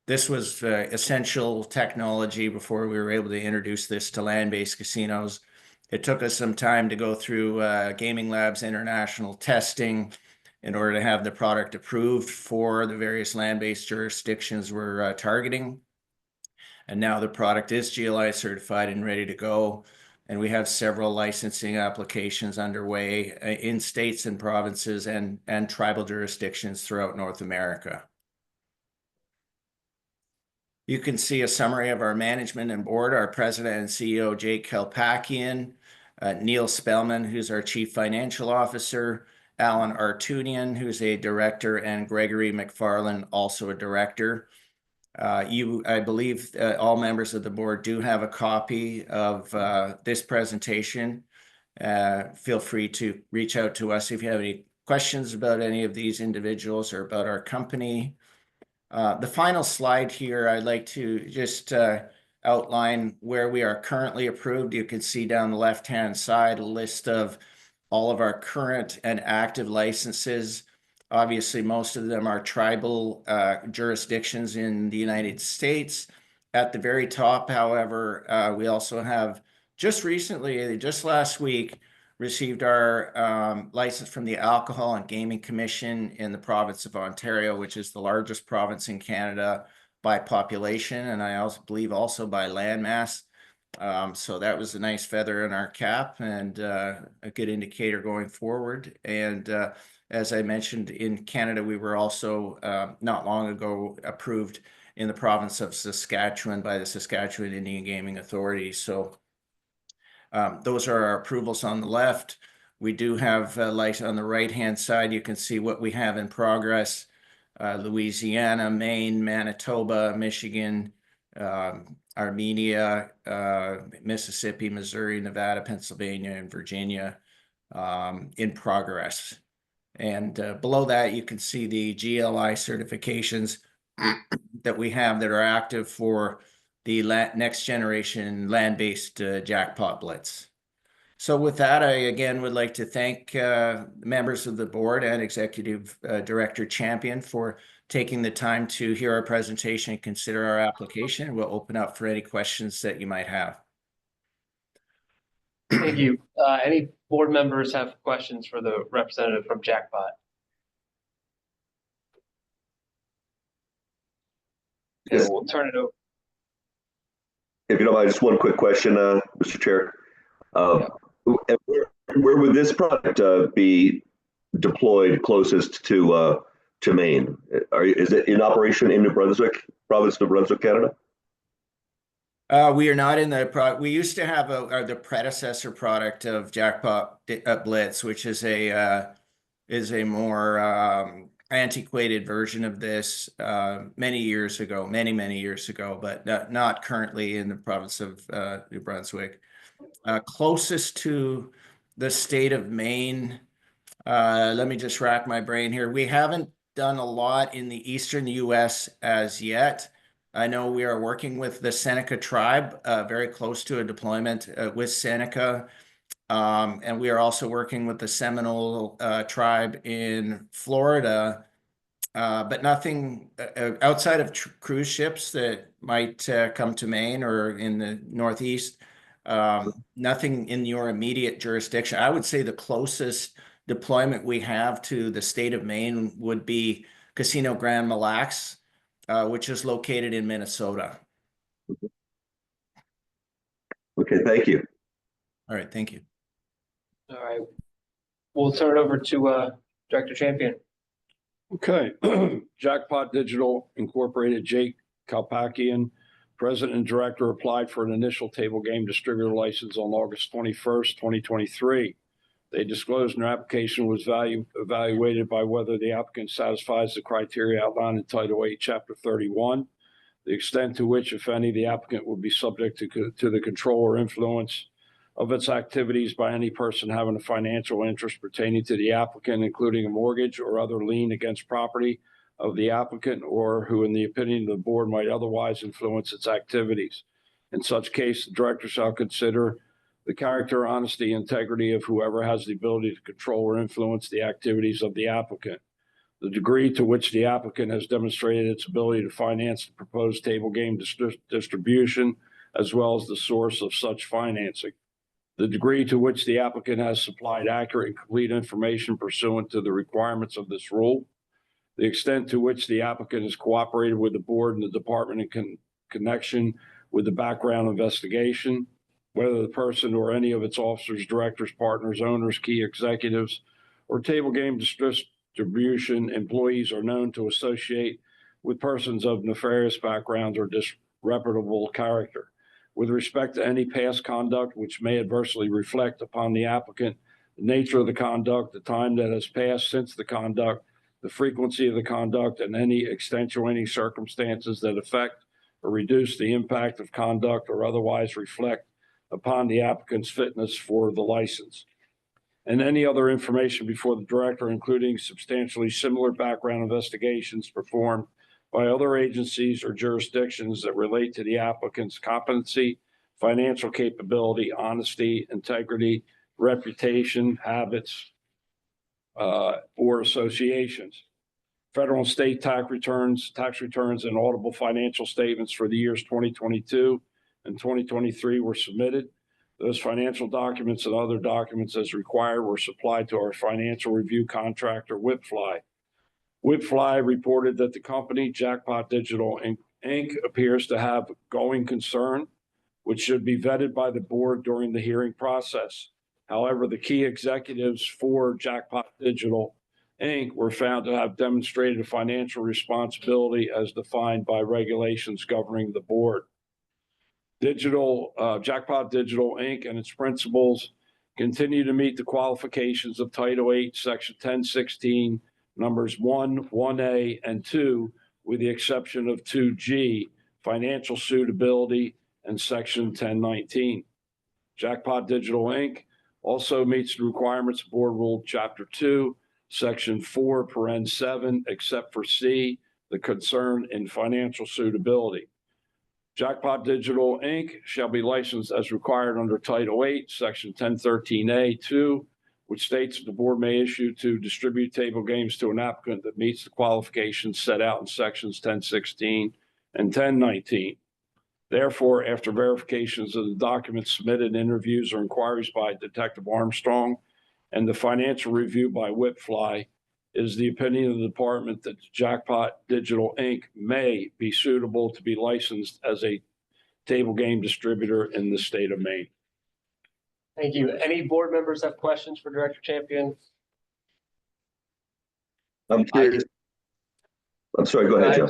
This was essential technology before we were able to introduce this to land-based casinos. It took us some time to go through Gaming Labs international testing in order to have the product approved for the various land-based jurisdictions we're targeting. And now the product is GLI certified and ready to go. And we have several licensing applications underway in states and provinces and tribal jurisdictions throughout North America. You can see a summary of our management and board, our president and CEO, Jake Kalpakian, Neil Spellman, who's our chief financial officer, Alan Artunian, who's a director, and Gregory McFarland, also a director. I believe all members of the board do have a copy of this presentation. Feel free to reach out to us if you have any questions about any of these individuals or about our company. The final slide here, I'd like to just outline where we are currently approved. You can see down the left-hand side a list of all of our current and active licenses. Obviously, most of them are tribal jurisdictions in the United States. At the very top, however, we also have just recently, just last week, received our license from the Alcohol and Gaming Commission in the province of Ontario, which is the largest province in Canada by population, and I also believe also by landmass. So that was a nice feather in our cap and a good indicator going forward. And as I mentioned, in Canada, we were also not long ago approved in the province of Saskatchewan by the Saskatchewan Indian Gaming Authority. So those are our approvals on the left. We do have light on the right-hand side. You can see what we have in progress. Louisiana, Maine, Manitoba, Michigan, Armenia, Mississippi, Missouri, Nevada, Pennsylvania, and Virginia in progress. And below that, you can see the GLI certifications that we have that are active for the next generation land-based jackpot blitz. So with that, I again would like to thank members of the board and Executive Director Champion for taking the time to hear our presentation and consider our application. We'll open up for any questions that you might have. Thank you. Any board members have questions for the representative from Jackpot? Okay, Yes. we'll turn it over. If you don't mind, just one quick question, Mr. Chair. Where would this product be deployed closest to Maine? Is it in operation in New Brunswick, province of New Brunswick, Canada? We are not in the we used to have the predecessor product of Jackpot Blitz, which is a more antiquated version of this many years ago, many years ago, but not currently in the province of New Brunswick. Closest to the state of Maine, let me just rack my brain here. We haven't done a lot in the eastern US as yet. I know we are working with the Seneca tribe, very close to a deployment with Seneca. And we are also working with the Seminole tribe in Florida, but nothing outside of cruise ships that might come to Maine or in the Northeast. Nothing in your immediate jurisdiction. I would say the closest deployment we have to the state of Maine would be Casino Grand Mille Lacs, which is located in Minnesota. Okay, thank you. All right, thank you. All right. We'll turn it over to Director Champion. Okay, Jackpot Digital Incorporated, Jake Kalpakian, President and Director, applied for an initial table game distributor license on August 21st, 2023. They disclosed their application was evaluated by whether the applicant satisfies the criteria outlined in Title 8, Chapter 31, the extent to which, if any, the applicant would be subject to the control or influence of its activities by any person having a financial interest pertaining to the applicant, including a mortgage or other lien against property of the applicant, or who, in the opinion of the board, might otherwise influence its activities. In such case, the director shall consider the character, honesty, integrity of whoever has the ability to control or influence the activities of the applicant, the degree to which the applicant has demonstrated its ability to finance the proposed table game distribution, as well as the source of such financing, the degree to which the applicant has supplied accurate and complete information pursuant to the requirements of this rule, the extent to which the applicant has cooperated with the board and the department in connection with the background investigation, whether the person or any of its officers, directors, partners, owners, key executives, or table game distribution employees are known to associate with persons of nefarious backgrounds or disreputable character. With respect to any past conduct which may adversely reflect upon the applicant, the nature of the conduct, the time that has passed since the conduct, the frequency of the conduct, and any extenuating circumstances that affect or reduce the impact of conduct or otherwise reflect upon the applicant's fitness for the license. And any other information before the director, including substantially similar background investigations performed by other agencies or jurisdictions that relate to the applicant's competency, financial capability, honesty, integrity, reputation, habits, or associations. Federal and state tax returns, and audible financial statements for the years 2022 and 2023 were submitted. Those financial documents and other documents as required were supplied to our financial review contractor, Whipfly. Whipfly reported that the company, Jackpot Digital Inc., appears to have going concern, which should be vetted by the board during the hearing process. However, the key executives for Jackpot Digital Inc. were found to have demonstrated financial responsibility as defined by regulations governing the board. Jackpot Digital Inc. and its principals continue to meet the qualifications of Title VIII, Section 1016, numbers 1, 1A, and 2, with the exception of 2G, financial suitability, and Section 1019. Jackpot Digital Inc. also meets the requirements of Board Rule Chapter 2, Section 4, Paren 7, except for C, the concern in financial suitability. Jackpot Digital Inc. shall be licensed as required under Title VIII, Section 1013A2, which states that the board may issue to distribute table games to an applicant that meets the qualifications set out in Sections 1016 and 1019. Therefore, after verifications of the documents submitted, interviews or inquiries by Detective Armstrong, and the financial review by Whipfly, is the opinion of the department that Jackpot Digital Inc. may be suitable to be licensed as a table game distributor in the state of Maine. Thank you. Any board members have questions for Director Champion? I'm curious. I'm sorry, go ahead, Joe.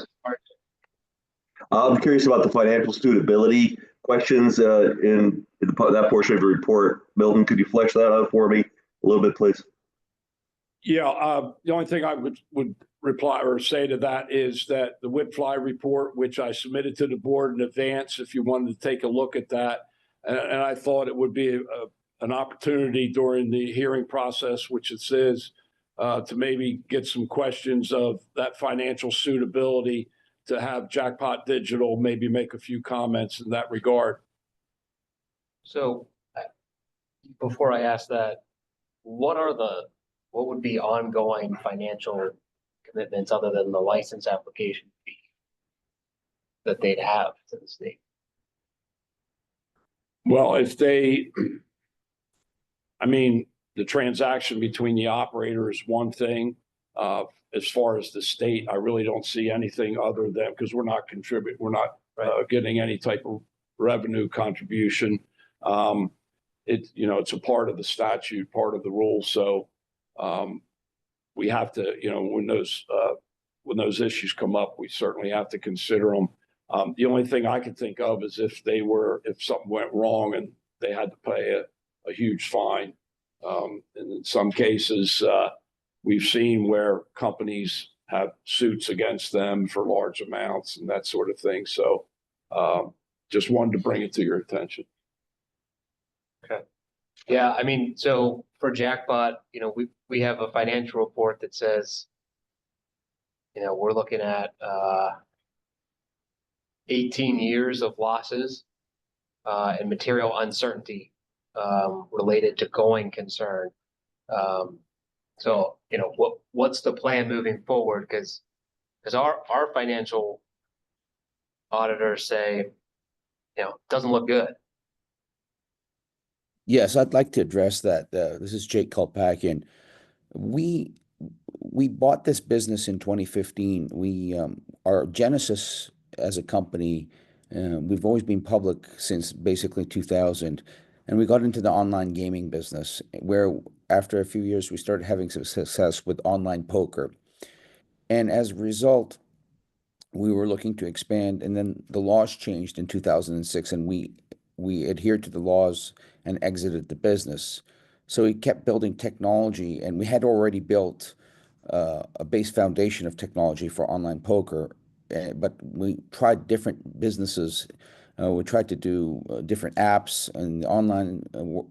I'm curious about the financial suitability questions in that portion of the report. Milton, could you flesh that out for me a little bit, please? Yeah, the only thing I would reply or say to that is that the Whipfly report, which I submitted to the board in advance, if you wanted to take a look at that, and I thought it would be an opportunity during the hearing process, which it is, to maybe get some questions of that financial suitability, to have Jackpot Digital maybe make a few comments in that regard. So before I ask that, what would be ongoing financial commitments other than the license application fee that they'd have to the state? Well, the transaction between the operator is one thing. As far as the state, I really don't see anything other than, because we're not getting any type of revenue contribution. It's a part of the statute, part of the rules. So we have to, when those issues come up, we certainly have to consider them. The only thing I can think of is if something went wrong and they had to pay a huge fine. And in some cases, we've seen where companies have suits against them for large amounts and that sort of thing. So just wanted to bring it to your attention. Okay. Yeah, so for Jackpot, we have a financial report that says, we're looking at 18 years of losses and material uncertainty related to going concern. So, what's the plan moving forward? Because our financial auditors say, it doesn't look good. Yes, I'd like to address that. This is Jake Kolpakian. We bought this business in 2015. Our genesis as a company, we've always been public since basically 2000, and we got into the online gaming business where after a few years we started having some success with online poker. And as a result, we were looking to expand, and then the laws changed in 2006, and we adhered to the laws and exited the business. So we kept building technology, and we had already built a base foundation of technology for online poker, but we tried different businesses. We tried to do different apps in the online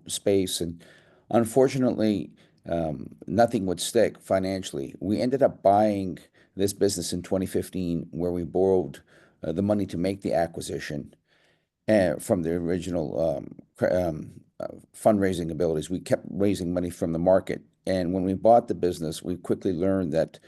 space, and unfortunately, nothing would stick financially. We ended up buying this business in 2015, where we borrowed the money to make the acquisition from the original fundraising abilities. We kept raising money from the market And when we bought the business, we quickly learned that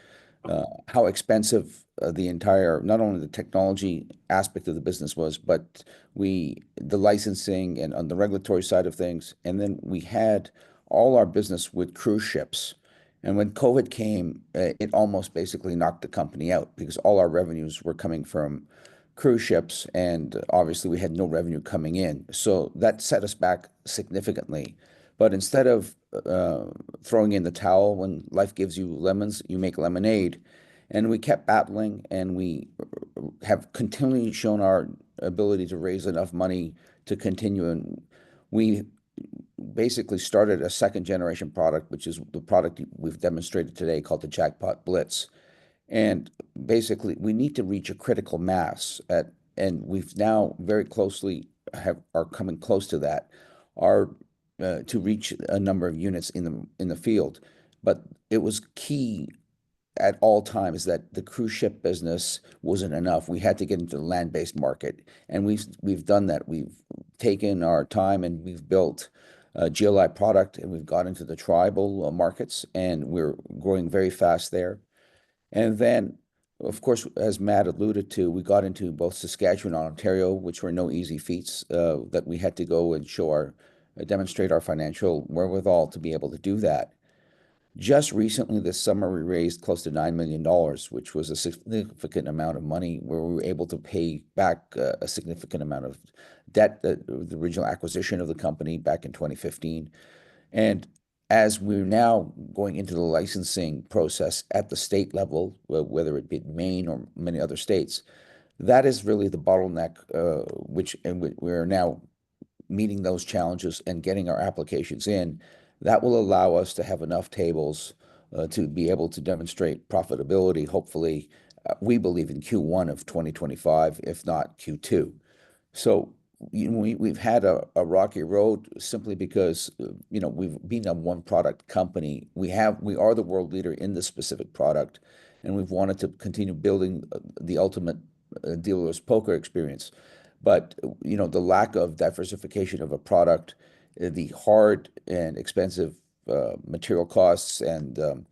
how expensive the entire, not only the technology aspect of the business was, but the licensing and on the regulatory side of things. And then we had all our business with cruise ships. And when COVID came, it almost basically knocked the company out because all our revenues were coming from cruise ships, and obviously we had no revenue coming in. So that set us back significantly. But instead of throwing in the towel when life gives you lemons, you make lemonade. And we kept battling, and we have continually shown our ability to raise enough money to continue. And we basically started a second generation product, which is the product we've demonstrated today called the Jackpot Blitz. And basically, we need to reach a critical mass and we've now very closely are coming close to that, to reach a number of units in the field. But it was key at all times that the cruise ship business wasn't enough. We had to get into the land-based market, and we've done that. We've taken our time and we've built a GLI product, and we've got into the tribal markets, and we're growing very fast there. And then, of course, as Matt alluded to, we got into both Saskatchewan and Ontario, which were no easy feats, that we had to go and demonstrate our financial wherewithal to be able to do that. Just recently, this summer, we raised close to $9 million, which was a significant amount of money, where we were able to pay back a significant amount of debt, the original acquisition of the company back in 2015. And as we're now going into the licensing process at the state level, whether it be Maine or many other states, that is really the bottleneck, we're now meeting those challenges and getting our applications in. That will allow us to have enough tables to be able to demonstrate profitability, hopefully, we believe in Q1 of 2025, if not Q2. So we've had a rocky road simply because we've been a one product company. We are the world leader in this specific product, and we've wanted to continue building the ultimate dealer's poker experience. But the lack of diversification of a product, the hard and expensive material costs, and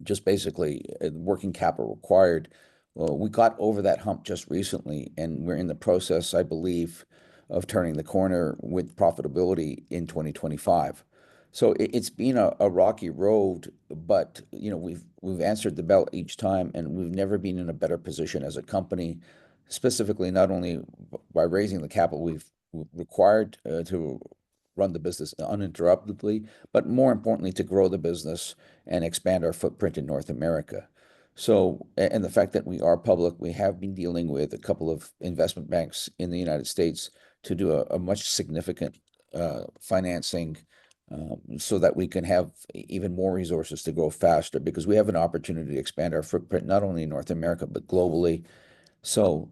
just basically working capital required. Well, we got over that hump just recently, and we're in the process, I believe, of turning the corner with profitability in 2025. So it's been a rocky road, but we've answered the bell each time, and we've never been in a better position as a company, specifically not only by raising the capital we've required to run the business uninterruptedly, but more importantly, to grow the business and expand our footprint in North America. So, and the fact that we are public, we have been dealing with a couple of investment banks in the United States to do a much significant financing, so that we can have even more resources to grow faster, because we have an opportunity to expand our footprint, not only in North America, but globally. So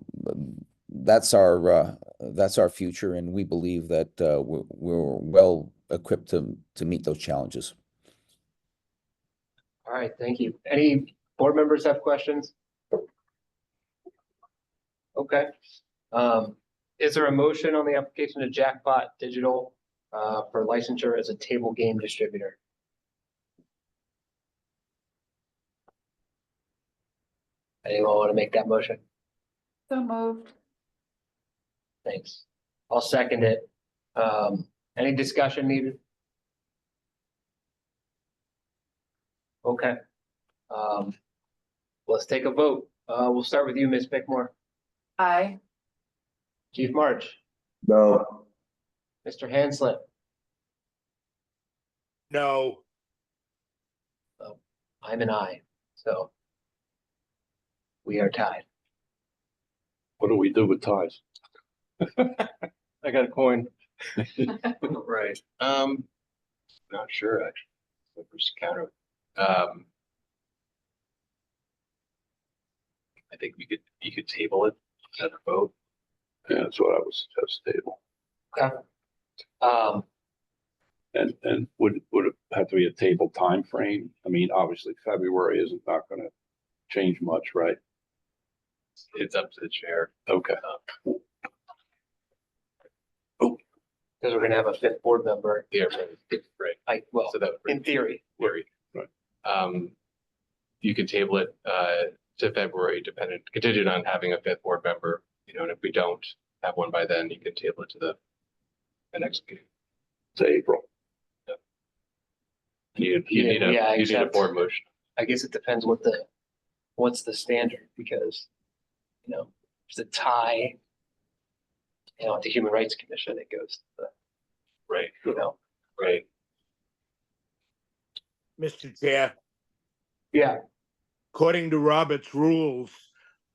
that's our future, and we believe that we're well equipped to meet those challenges. All right, thank you. Any board members have questions? Okay. Is there a motion on the application of Jackpot Digital for licensure as a table game distributor? Anyone want to make that motion? So moved. Thanks. I'll second it. Any discussion needed? Okay. Let's take a vote. We'll start with you, Ms. Bickmore. Aye. Chief March, No. Mr. Hanslip, No. I'm an aye, so we are tied. What do we do with ties? I got a coin. Right. Not sure, actually. So first counter. I think you could table it at a vote. Yeah, that's what I would suggest, table. Okay. And would it have to be a table time frame? I mean, obviously February isn't not going to change much, right? It's up to the chair. Okay. Because we're gonna have a fifth board member. Yeah, right. Well, So that would in theory, theory. Right. You could table it to February, contingent on having a fifth board member, and if we don't have one by then, you could table it to the next meeting. To April. You need a except- board motion. I guess it depends what's the standard, because, there's a tie, at the Human Rights Commission, it goes to the, Right. Right. Mr. Chair, Yeah. according to Robert's rules,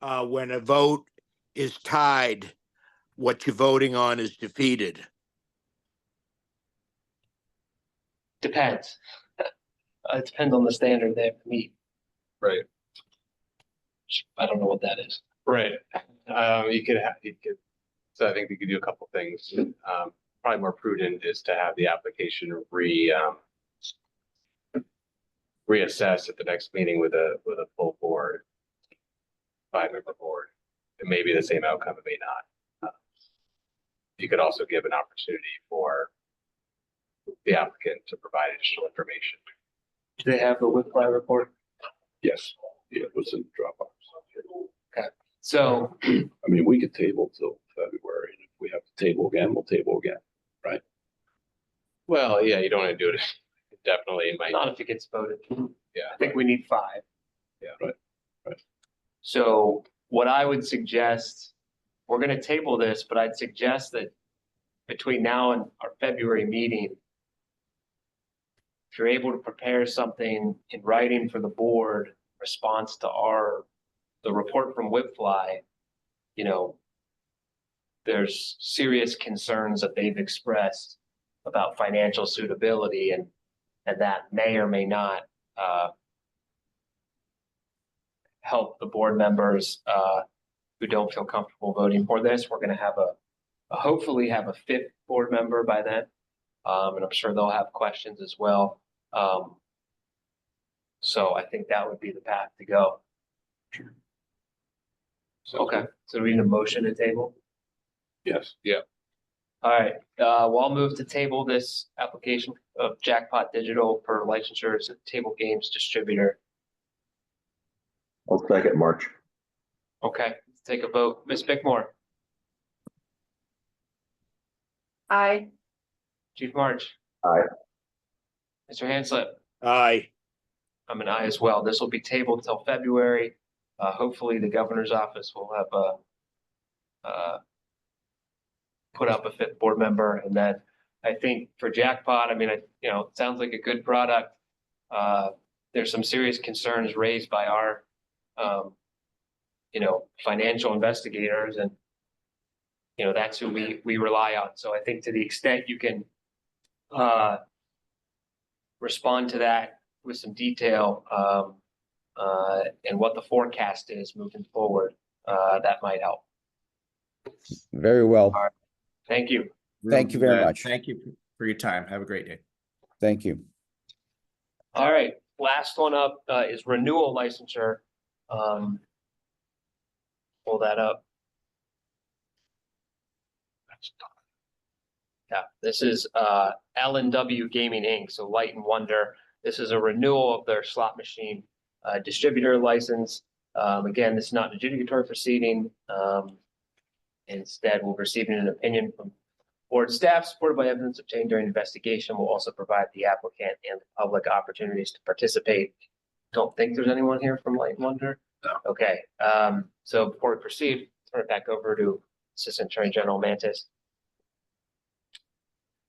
when a vote is tied, what you're voting on is defeated. Depends. It depends on the standard they have to meet. Right. I don't know what that is. Right. So I think we could do a couple things. Probably more prudent is to have the application reassessed at the next meeting with a full board, 5-member board. It may be the same outcome, it may not. You could also give an opportunity for the applicant to provide additional information. Do they have the Whitfly report? Yes. Yeah, it was in Dropbox. So, I mean, we could table till February, and if we have to table again, we'll table again. Well, yeah, you don't want to do it definitely. It might. not if it gets voted. Yeah. I think we need 5. Yeah. Right. So what I would suggest, we're gonna table this, but I'd suggest that between now and our February meeting, if you're able to prepare something in writing for the board, response to the report from Whitfly, there's serious concerns that they've expressed about financial suitability, and that may or may not help the board members who don't feel comfortable voting for this. We're going to have hopefully have a 5th board member by then, and I'm sure they'll have questions as well. So I think that would be the path to go. Okay, so we need a motion to table. Yes. All right, well, I'll move to table this application of Jackpot Digital for licensure as a table games distributor. I'll second March. Okay, let's take a vote. Ms. Bickmore, Aye. Chief March. Aye. Mr. Hanslip, Aye. I'm an aye as well. This will be tabled till February. Hopefully the governor's office will have put up a 5th board member, and then I think for Jackpot, it sounds like a good product. There's some serious concerns raised by our, financial investigators, and, that's who we rely on. So I think to the extent you can respond to that with some detail, and what the forecast is moving forward, that might help. Very well. Thank you. Thank you very much. Thank you for your time. Have a great day. Thank you. All right, last one up is renewal licensure. Pull that up. Yeah, this is L&W Gaming Inc., so Light and Wonder. This is a renewal of their slot machine distributor license. Again, this is not an adjudicatory proceeding. Instead, we're receiving an opinion from board staff supported by evidence obtained during investigation. Will also provide the applicant and the public opportunities to participate. Don't think there's anyone here from Light and Wonder. No. Okay, so before we proceed, turn it back over to Assistant Attorney General Mantis.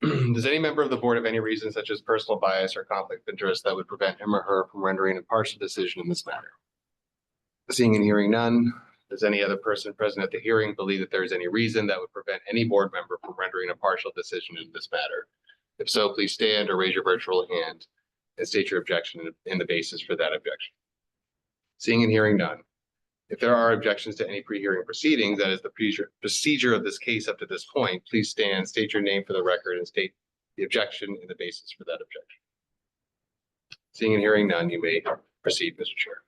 Does any member of the board have any reason such as personal bias or conflict of interest that would prevent him or her from rendering a partial decision in this matter? Seeing and hearing none, does any other person present at the hearing believe that there is any reason that would prevent any board member from rendering a partial decision in this matter? If so, please stand or raise your virtual hand and state your objection and the basis for that objection. Seeing and hearing none. If there are objections to any pre-hearing proceedings, that is the procedure of this case up to this point, please stand, state your name for the record, and state the objection and the basis for that objection. Seeing and hearing none, you may proceed, Mr. Chair.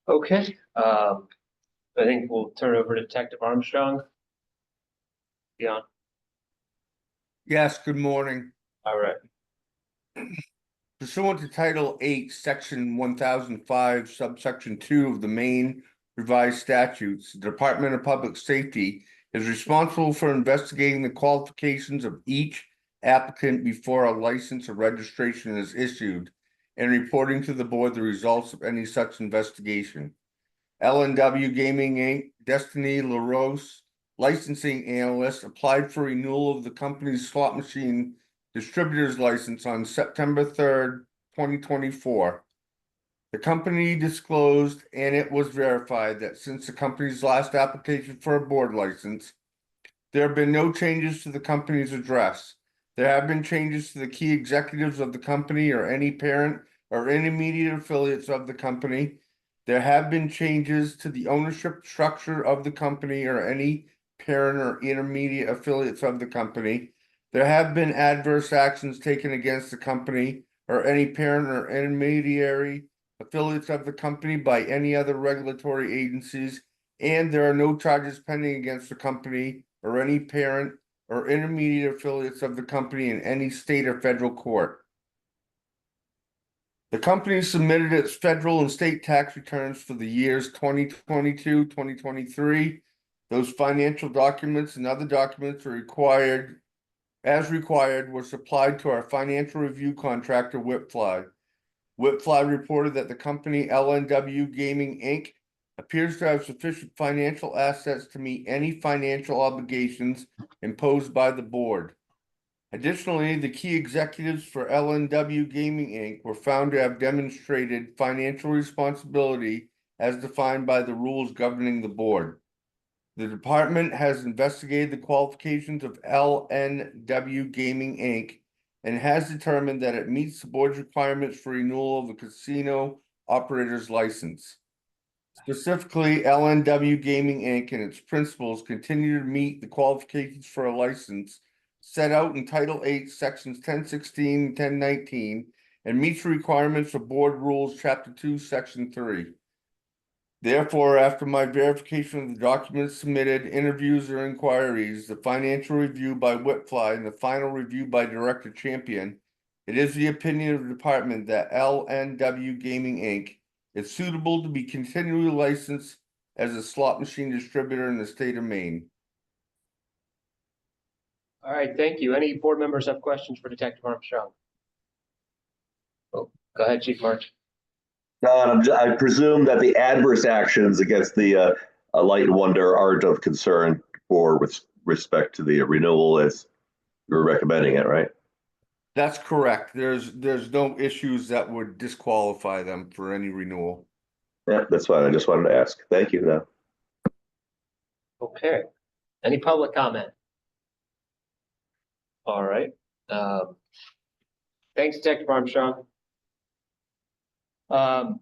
Okay, I think we'll turn it over to Detective Armstrong. Yes, good morning. All right. Pursuant to Title 8, Section 1005, subsection 2 of the Maine revised statutes, the Department of Public Safety is responsible for investigating the qualifications of each applicant before a license or registration is issued and reporting to the board the results of any such investigation. LNW Gaming Inc., Destiny LaRose, licensing analyst, applied for renewal of the company's slot machine distributor's license on September 3rd, 2024. The company disclosed, and it was verified, that since the company's last application for a board license, there have been no changes to the company's address. There have been changes to the key executives of the company or any parent or intermediate affiliates of the company. There have been changes to the ownership structure of the company or any parent or intermediate affiliates of the company. There have been adverse actions taken against the company or any parent or intermediary affiliates of the company by any other regulatory agencies, and there are no charges pending against the company or any parent or intermediate affiliates of the company in any state or federal court. The company submitted its federal and state tax returns for the years 2022, 2023. Those financial documents and other documents are required, were supplied to our financial review contractor, Whitfly. Whitfly reported that the company LNW Gaming Inc. appears to have sufficient financial assets to meet any financial obligations imposed by the board. Additionally, the key executives for LNW Gaming Inc. were found to have demonstrated financial responsibility as defined by the rules governing the board. The department has investigated the qualifications of LNW Gaming Inc. and has determined that it meets the board's requirements for renewal of the casino operator's license. Specifically, LNW Gaming Inc. and its principals continue to meet the qualifications for a license set out in Title 8, Sections 1016 and 1019, and meets the requirements of Board Rules, Chapter 2, Section 3. Therefore, after my verification of the documents submitted, interviews or inquiries, the financial review by Whitfly, and the final review by Director Champion, it is the opinion of the department that LNW Gaming Inc. is suitable to be continually licensed as a slot machine distributor in the state of Maine. All right, thank you. Any board members have questions for Detective Armstrong? Oh, go ahead, Chief March. I presume that the adverse actions against the Light and Wonder aren't of concern with respect to the renewal as you're recommending it, right? That's correct. There's no issues that would disqualify them for any renewal. Yeah, that's fine. I just wanted to ask. Thank you. Now. Okay. Any public comment? All right. Thanks, Detective Armstrong.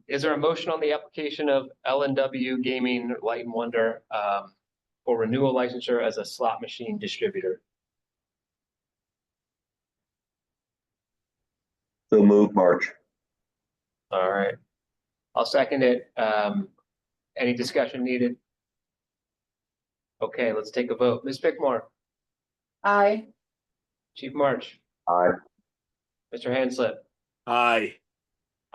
Is there a motion on the application of LNW Gaming Light and Wonder for renewal licensure as a slot machine distributor? So move, March. All right. I'll second it. Any discussion needed? Okay, let's take a vote. Ms. Bickmore, Aye. Chief March, Aye. Mr. Hanslip. Aye.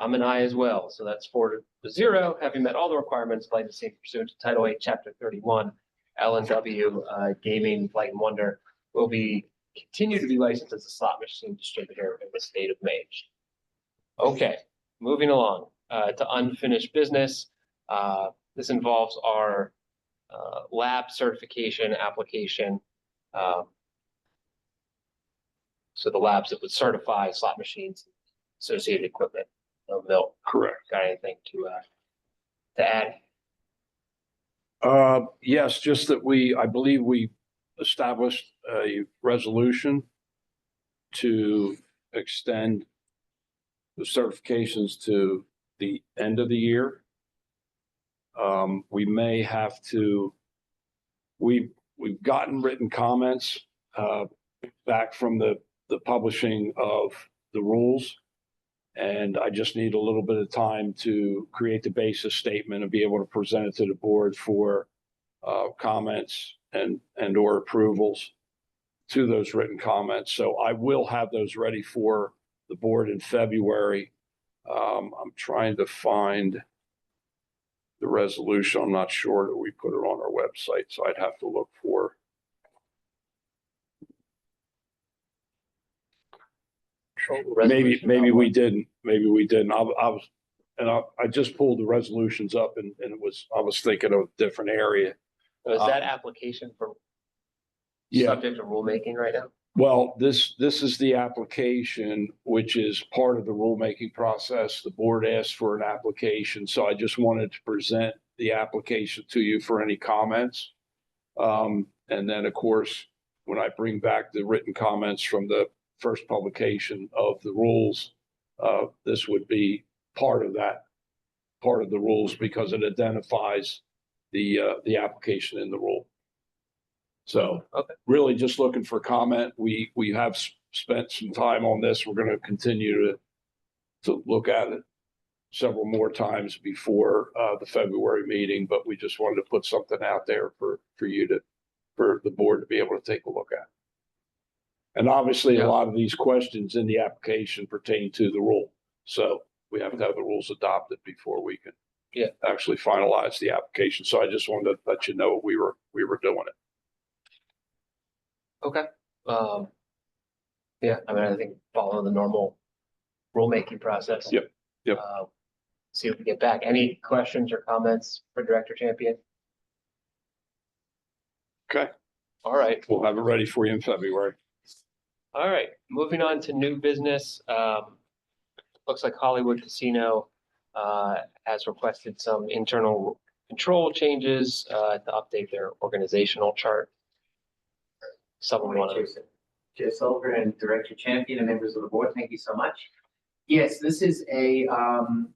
I'm an aye as well, so that's 4-0. Having met all the requirements of licensing pursuant to Title 8, Chapter 31, LNW Gaming Light and Wonder will continue to be licensed as a slot machine distributor in the state of Maine. Okay, moving along to unfinished business. This involves our lab certification application. So the labs that would certify slot machines, associated equipment. Milt, Correct. got anything to add? Yes, just that I believe we established a resolution to extend the certifications to the end of the year. We may have to, we've gotten written comments back from the publishing of the rules. And I just need a little bit of time to create the basis statement and be able to present it to the board for comments and or approvals to those written comments. So I will have those ready for the board in February. I'm trying to find the resolution. I'm not sure that we put it on our website, so I'd have to look for. Maybe we didn't. Maybe we didn't. I just pulled the resolutions up and I was thinking of a different area. So is that application for subject to rulemaking right now? Well, this is the application, which is part of the rulemaking process. The board asked for an application, so I just wanted to present the application to you for any comments. And then, of course, when I bring back the written comments from the first publication of the rules, this would be part of the rules because it identifies the application in the rule. So really just looking for comment. We have spent some time on this. We're going to continue to look at it several more times before the February meeting, but we just wanted to put something out there for the board to be able to take a look at. And obviously a lot of these questions in the application pertain to the rule. So we have to have the rules adopted before we can actually finalize the application. So I just wanted to let you know we were doing it. Okay. Yeah, I mean, I think follow the normal rulemaking process. Yep. See if we get back. Any questions or comments for Director Champion? Okay. All right. We'll have it ready for you in February. All right. Moving on to new business. Looks like Hollywood Casino has requested some internal control changes to update their organizational chart. Someone want to? Chair Silver and Director Champion and members of the board, thank you so much. Yes, this is an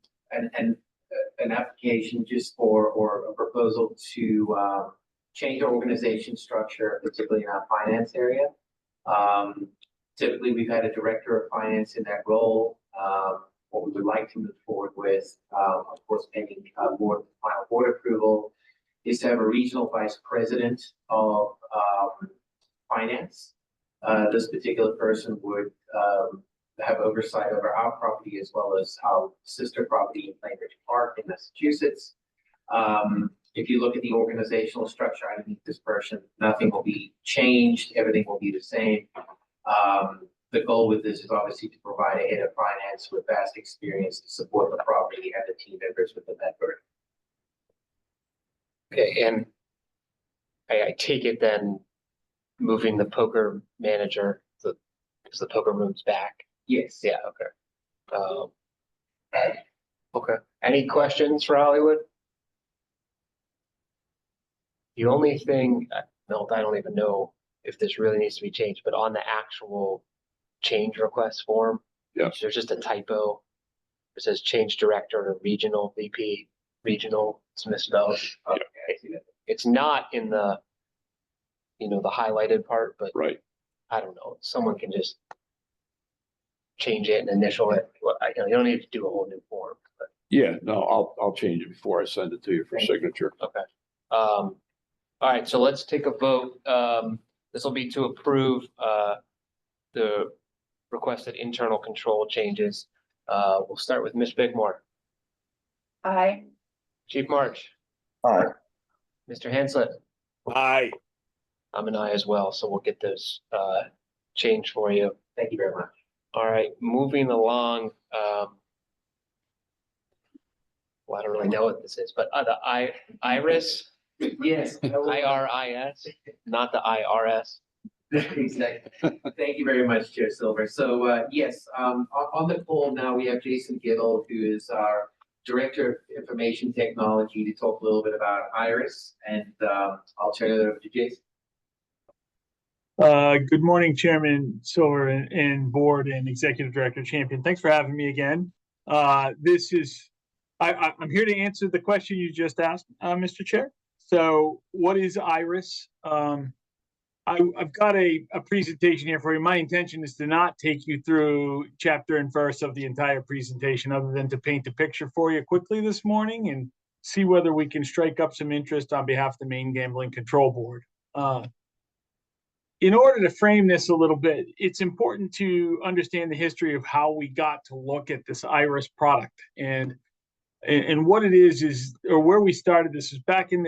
application just or a proposal to change our organization structure, particularly in our finance area. Typically, we've had a director of finance in that role. What we would like to move forward with, of course, pending final board approval, is to have a regional vice president of finance. This particular person would have oversight over our property as well as our sister property in Plainridge Park in Massachusetts. If you look at the organizational structure underneath this person, nothing will be changed. Everything will be the same. The goal with this is obviously to provide a head of finance with vast experience to support the property and the team members within that vertical. Okay, and I take it then moving the poker manager because the poker room's back. Yes. Yeah. Okay. Okay. Any questions for Hollywood? The only thing, no, I don't even know if this really needs to be changed, but on the actual change request form, there's just a typo. It says change director to regional VP, regional, it's misspelled. Okay. It's not in the, the highlighted part, but I don't know. Someone can just change it and initial it. You don't need to do a whole new form. But. Yeah, no, I'll change it before I send it to you for signature. Okay. All right, so let's take a vote. This will be to approve the requested internal control changes. We'll start with Ms. Bigmore. Aye. Chief March. Aye. Mr. Hanslet. Aye. I'm an aye as well, so we'll get those changed for you. Thank you very much. All right, moving along. Well, I don't really know what this is, but the IRIS. Yes. IRIS, not the IRS. Exactly. Thank you very much, Chair Silver. So yes, on the call now we have Jason Gittle, who is our Director of Information Technology, to talk a little bit about IRIS, and I'll turn it over to Jason. Good morning, Chairman Silver and Board and Executive Director Champion. Thanks for having me again. I'm here to answer the question you just asked, Mr. Chair. So what is IRIS? I've got a presentation here for you. My intention is to not take you through chapter and verse of the entire presentation, other than to paint a picture for you quickly this morning and see whether we can strike up some interest on behalf of the Maine Gambling Control Board. in order to frame this a little bit, it's important to understand the history of how we got to look at this Iris product. And what it is, or where we started this is back in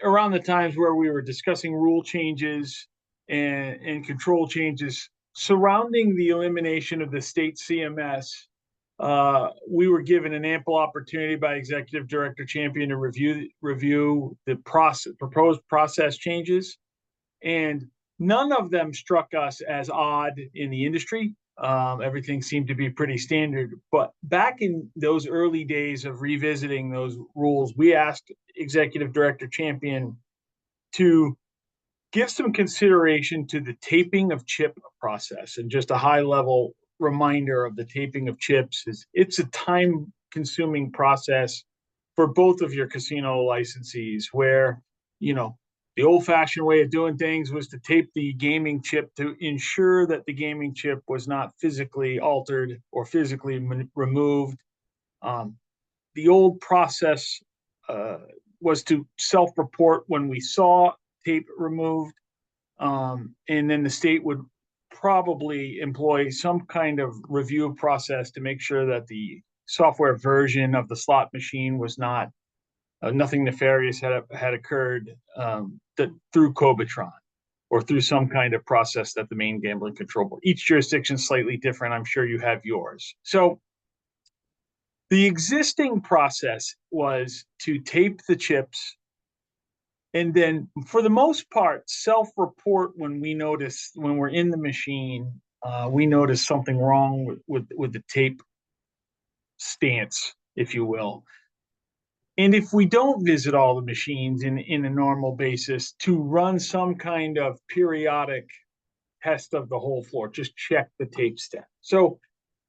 around the times where we were discussing rule changes and control changes surrounding the elimination of the state CMS. We were given an ample opportunity by Executive Director Champion to review the proposed process changes, and none of them struck us as odd in the industry. Everything seemed to be pretty standard. But back in those early days of revisiting those rules, we asked Executive Director Champion to give some consideration to the taping of chip process. And just a high level reminder of the taping of chips is it's a time consuming process for both of your casino licensees, where, you know, the old-fashioned way of doing things was to tape the gaming chip to ensure that the gaming chip was not physically altered or physically removed. The old process was to self-report when we saw tape removed, and then the state would probably employ some kind of review process to make sure that the software version of the slot machine was not nothing nefarious had occurred through Cobitron or through some kind of process that the Maine Gambling Control Board. Each jurisdiction is slightly different. I'm sure you have yours. So the existing process was to tape the chips and then, for the most part, self-report when we're in the machine, we notice something wrong with the tape stance, if you will. And if we don't visit all the machines in a normal basis, to run some kind of periodic test of the whole floor, just check the tape stat. So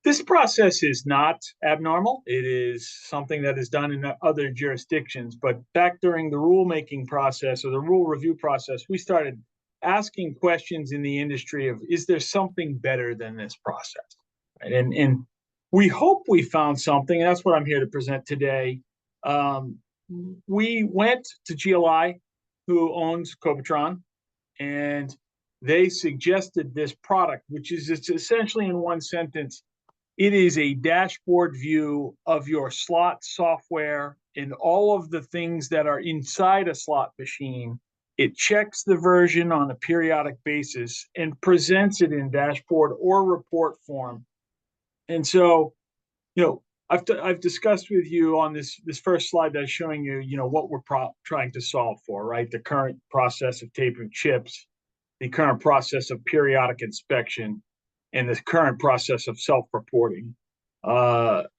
this process is not abnormal. It is something that is done in other jurisdictions. But back during the rulemaking process or the rule review process, we started asking questions in the industry of, is there something better than this process? Right? And we hope we found something, and that's what I'm here to present today. We went to GLI, who owns Cobitron, and they suggested this product, which is, it's essentially in one sentence, it is a dashboard view of your slot software and all of the things that are inside a slot machine. It checks the version on a periodic basis and presents it in dashboard or report form. And so, you know, I've discussed with you on this first slide that I'm showing you, you know, what we're trying to solve for, right? The current process of taping chips, the current process of periodic inspection, and the current process of self-reporting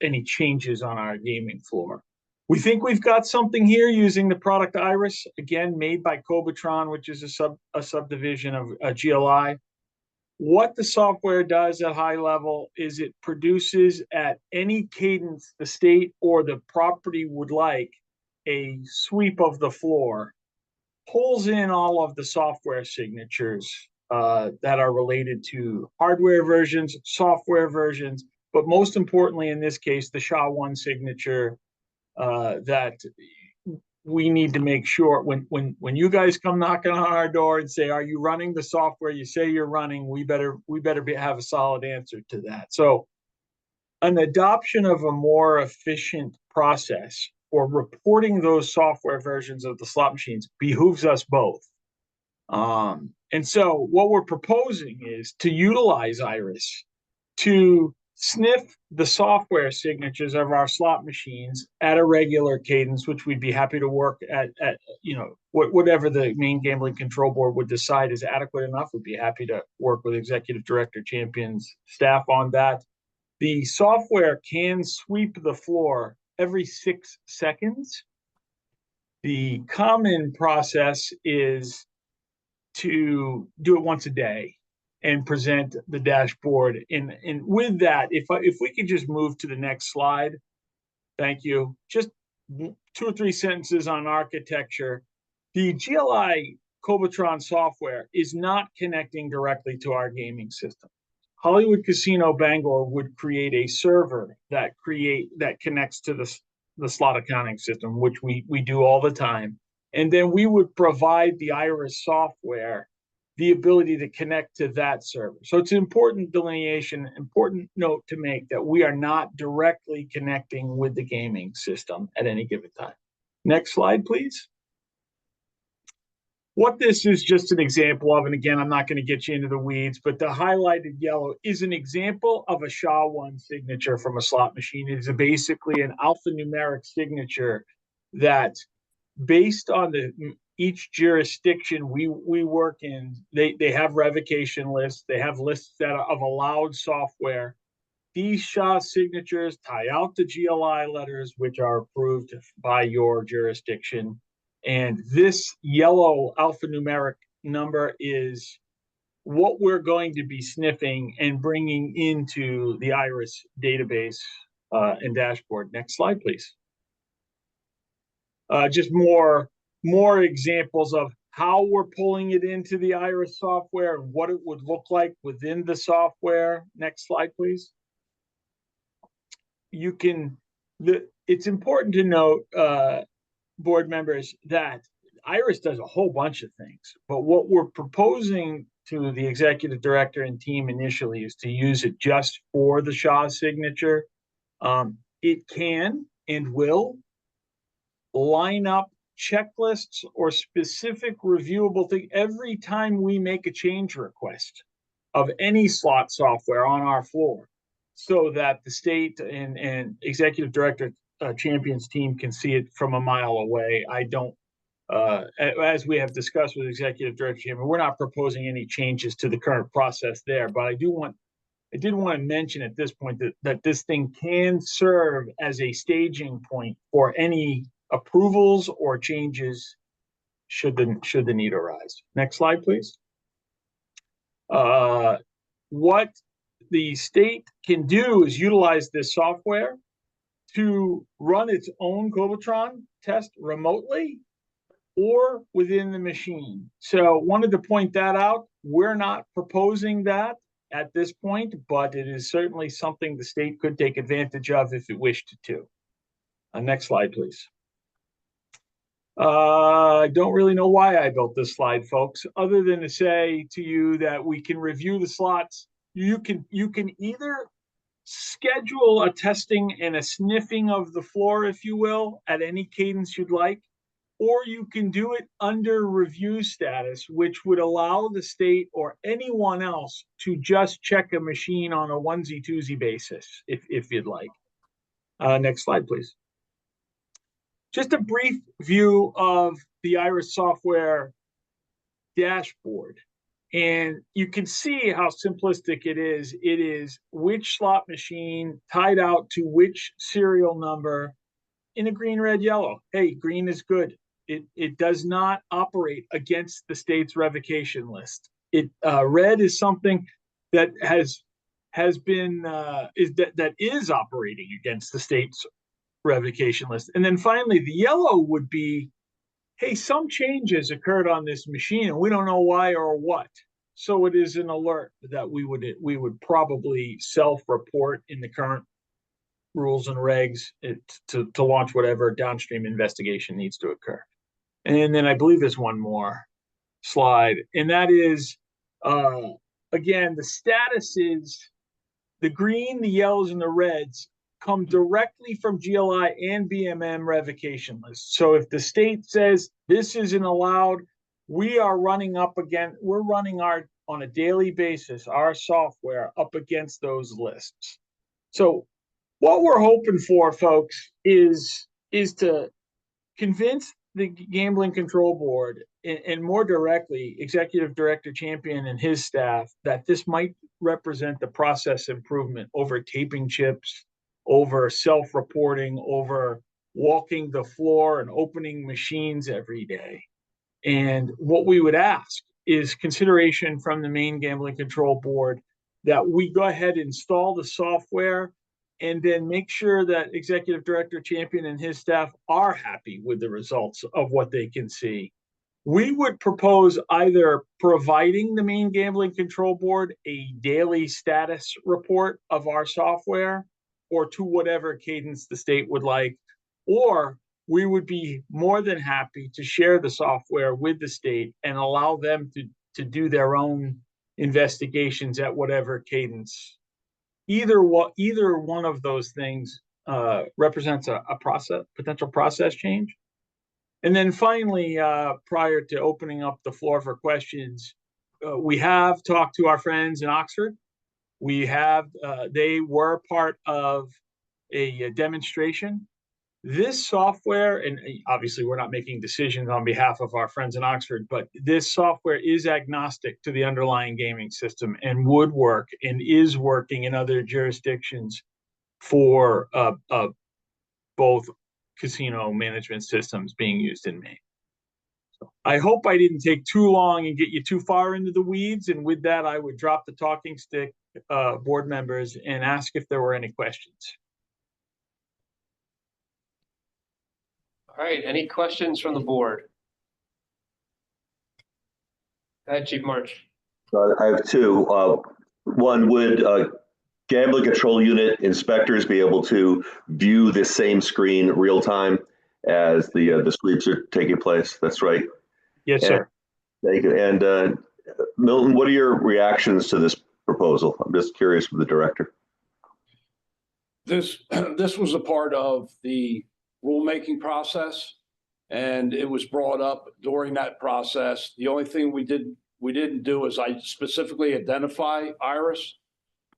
any changes on our gaming floor. We think we've got something here using the product Iris, again, made by Cobitron, which is a subdivision of GLI. What the software does at high level is it produces at any cadence the state or the property would like a sweep of the floor, pulls in all of the software signatures that are related to hardware versions, software versions, but most importantly in this case, the SHA-1 signature that we need to make sure when you guys come knocking on our door and say, are you running the software you say you're running, we better have a solid answer to that. So an adoption of a more efficient process for reporting those software versions of the slot machines behooves us both. And so what we're proposing is to utilize Iris to sniff the software signatures of our slot machines at a regular cadence, which we'd be happy to work at you know, whatever the Maine Gambling Control Board would decide is adequate enough. We'd be happy to work with Executive Director Champion's staff on that. The software can sweep the floor every 6 seconds. The common process is to do it once a day and present the dashboard. And with that, if we could just move to the next slide. Thank you. Just 2 or 3 sentences on architecture. The GLI Cobitron software is not connecting directly to our gaming system. Hollywood Casino Bangor would create a server that connects to the slot accounting system, which we do all the time. And then we would provide the Iris software the ability to connect to that server. So it's an important delineation, important note to make that we are not directly connecting with the gaming system at any given time. Next slide, please. What this is just an example of, and again, I'm not going to get you into the weeds, but the highlighted yellow is an example of a SHA-1 signature from a slot machine. It is basically an alphanumeric signature that, based on each jurisdiction we work in, they have revocation lists. They have lists that are of allowed software. These SHA signatures tie out the GLI letters, which are approved by your jurisdiction. And this yellow alphanumeric number is what we're going to be sniffing and bringing into the IRIS database and dashboard. Next slide, please. Just more examples of how we're pulling it into the IRIS software and what it would look like within the software. Next slide, please. It's important to note, board members, that IRIS does a whole bunch of things, but what we're proposing to the executive director and team initially is to use it just for the SHA signature. It can and will line up checklists or specific reviewable thing every time we make a change request of any slot software on our floor, so that the state and executive director Champion's team can see it from a mile away. I don't, as we have discussed with executive director Champion, we're not proposing any changes to the current process there, but I did want to mention at this point that this thing can serve as a staging point for any approvals or changes should the need arise. Next slide, please. What the state can do is utilize this software to run its own Cobotron test remotely or within the machine. So wanted to point that out. We're not proposing that at this point, but it is certainly something the state could take advantage of if it wished to. Next slide, please. I don't really know why I built this slide, folks, other than to say to you that we can review the slots. You can either schedule a testing and a sniffing of the floor, if you will, at any cadence you'd like, or you can do it under review status, which would allow the state or anyone else to just check a machine on a onesie-twosie basis, if you'd like. Next slide, please. Just a brief view of the IRIS software dashboard. And you can see how simplistic it is. It is which slot machine tied out to which serial number in a green, red, yellow. Hey, green is good. It does not operate against the state's revocation list. Red is something that has been that is operating against the state's revocation list. And then finally, the yellow would be, hey, some changes occurred on this machine and we don't know why or what. So it is an alert that we would probably self-report in the current rules and regs to launch whatever downstream investigation needs to occur. And then I believe there's one more slide, and that is, again, the status is the green, the yellows, and the reds come directly from GLI and BMM revocation lists. So if the state says this isn't allowed, we're running on a daily basis, our software up against those lists. So what we're hoping for, folks, is to convince the Gambling Control Board and more directly, Executive Director Champion and his staff, that this might represent the process improvement over taping chips, over self-reporting, over walking the floor and opening machines every day. And what we would ask is consideration from the Maine Gambling Control Board that we go ahead and install the software and then make sure that Executive Director Champion and his staff are happy with the results of what they can see. We would propose either providing the Maine Gambling Control Board a daily status report of our software, or to whatever cadence the state would like, or we would be more than happy to share the software with the state and allow them to do their own investigations at whatever cadence. Either one of those things represents a potential process change. And then finally, prior to opening up the floor for questions, we have talked to our friends in Oxford. They were part of a demonstration. This software, and obviously we're not making decisions on behalf of our friends in Oxford, but this software is agnostic to the underlying gaming system and would work and is working in other jurisdictions for both casino management systems being used in Maine. So I hope I didn't take too long and get you too far into the weeds. And with that, I would drop the talking stick, board members, and ask if there were any questions. All right, any questions from the board? Go ahead, Chief March. I have two. One, would gambling control unit inspectors be able to view this same screen real time as the sweeps are taking place? That's right. Yes, sir. Thank you. And Milton, what are your reactions to this proposal? I'm just curious from the director. This was a part of the rulemaking process, and it was brought up during that process. The only thing we didn't do is I specifically identify Iris.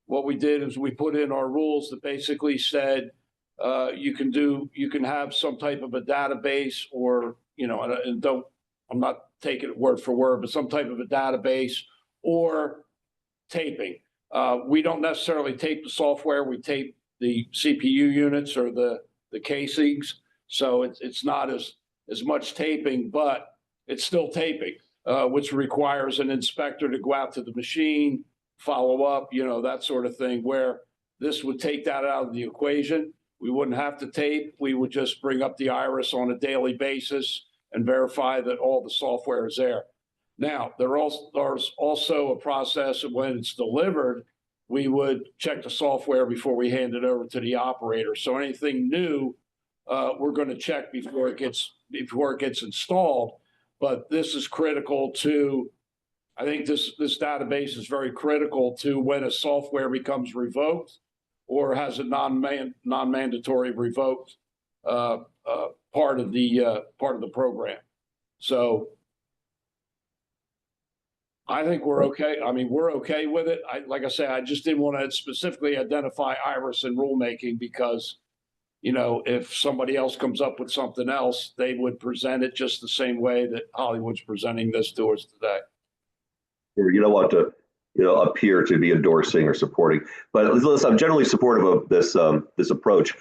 What we did is we put in our rules that basically said you can have some type of a database, or I'm not taking it word for word, but some type of a database or taping. We don't necessarily tape the software. We tape the CPU units or the casings. So it's not as much taping, but it's still taping, which requires an inspector to go out to the machine, follow up, that sort of thing, where this would take that out of the equation. We wouldn't have to tape. We would just bring up the Iris on a daily basis and verify that all the software is there. Now, there's also a process of when it's delivered, we would check the software before we hand it over to the operator. So anything new, we're going to check before it gets installed. But this is critical to, I think this database is very critical to when a software becomes revoked or has a non-mandatory revoked part of the program. So I think we're okay. I mean, we're okay with it. Like I said, I just didn't want to specifically identify Iris in rulemaking because, if somebody else comes up with something else, they would present it just the same way that Hollywood's presenting this to us today. You don't want to, appear to be endorsing or supporting. But listen, I'm generally supportive of this approach.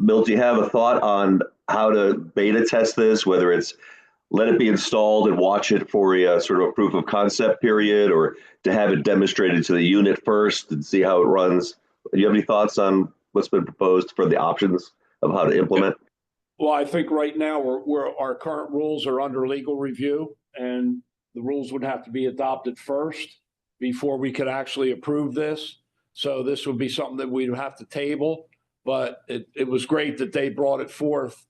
Bill, do you have a thought on how to beta test this, whether it's let it be installed and watch it for a sort of a proof of concept period, or to have it demonstrated to the unit first and see how it runs? Do you have any thoughts on what's been proposed for the options of how to implement? Well, I think right now our current rules are under legal review, and the rules would have to be adopted first before we could actually approve this. So this would be something that we'd have to table, but it was great that they brought it forth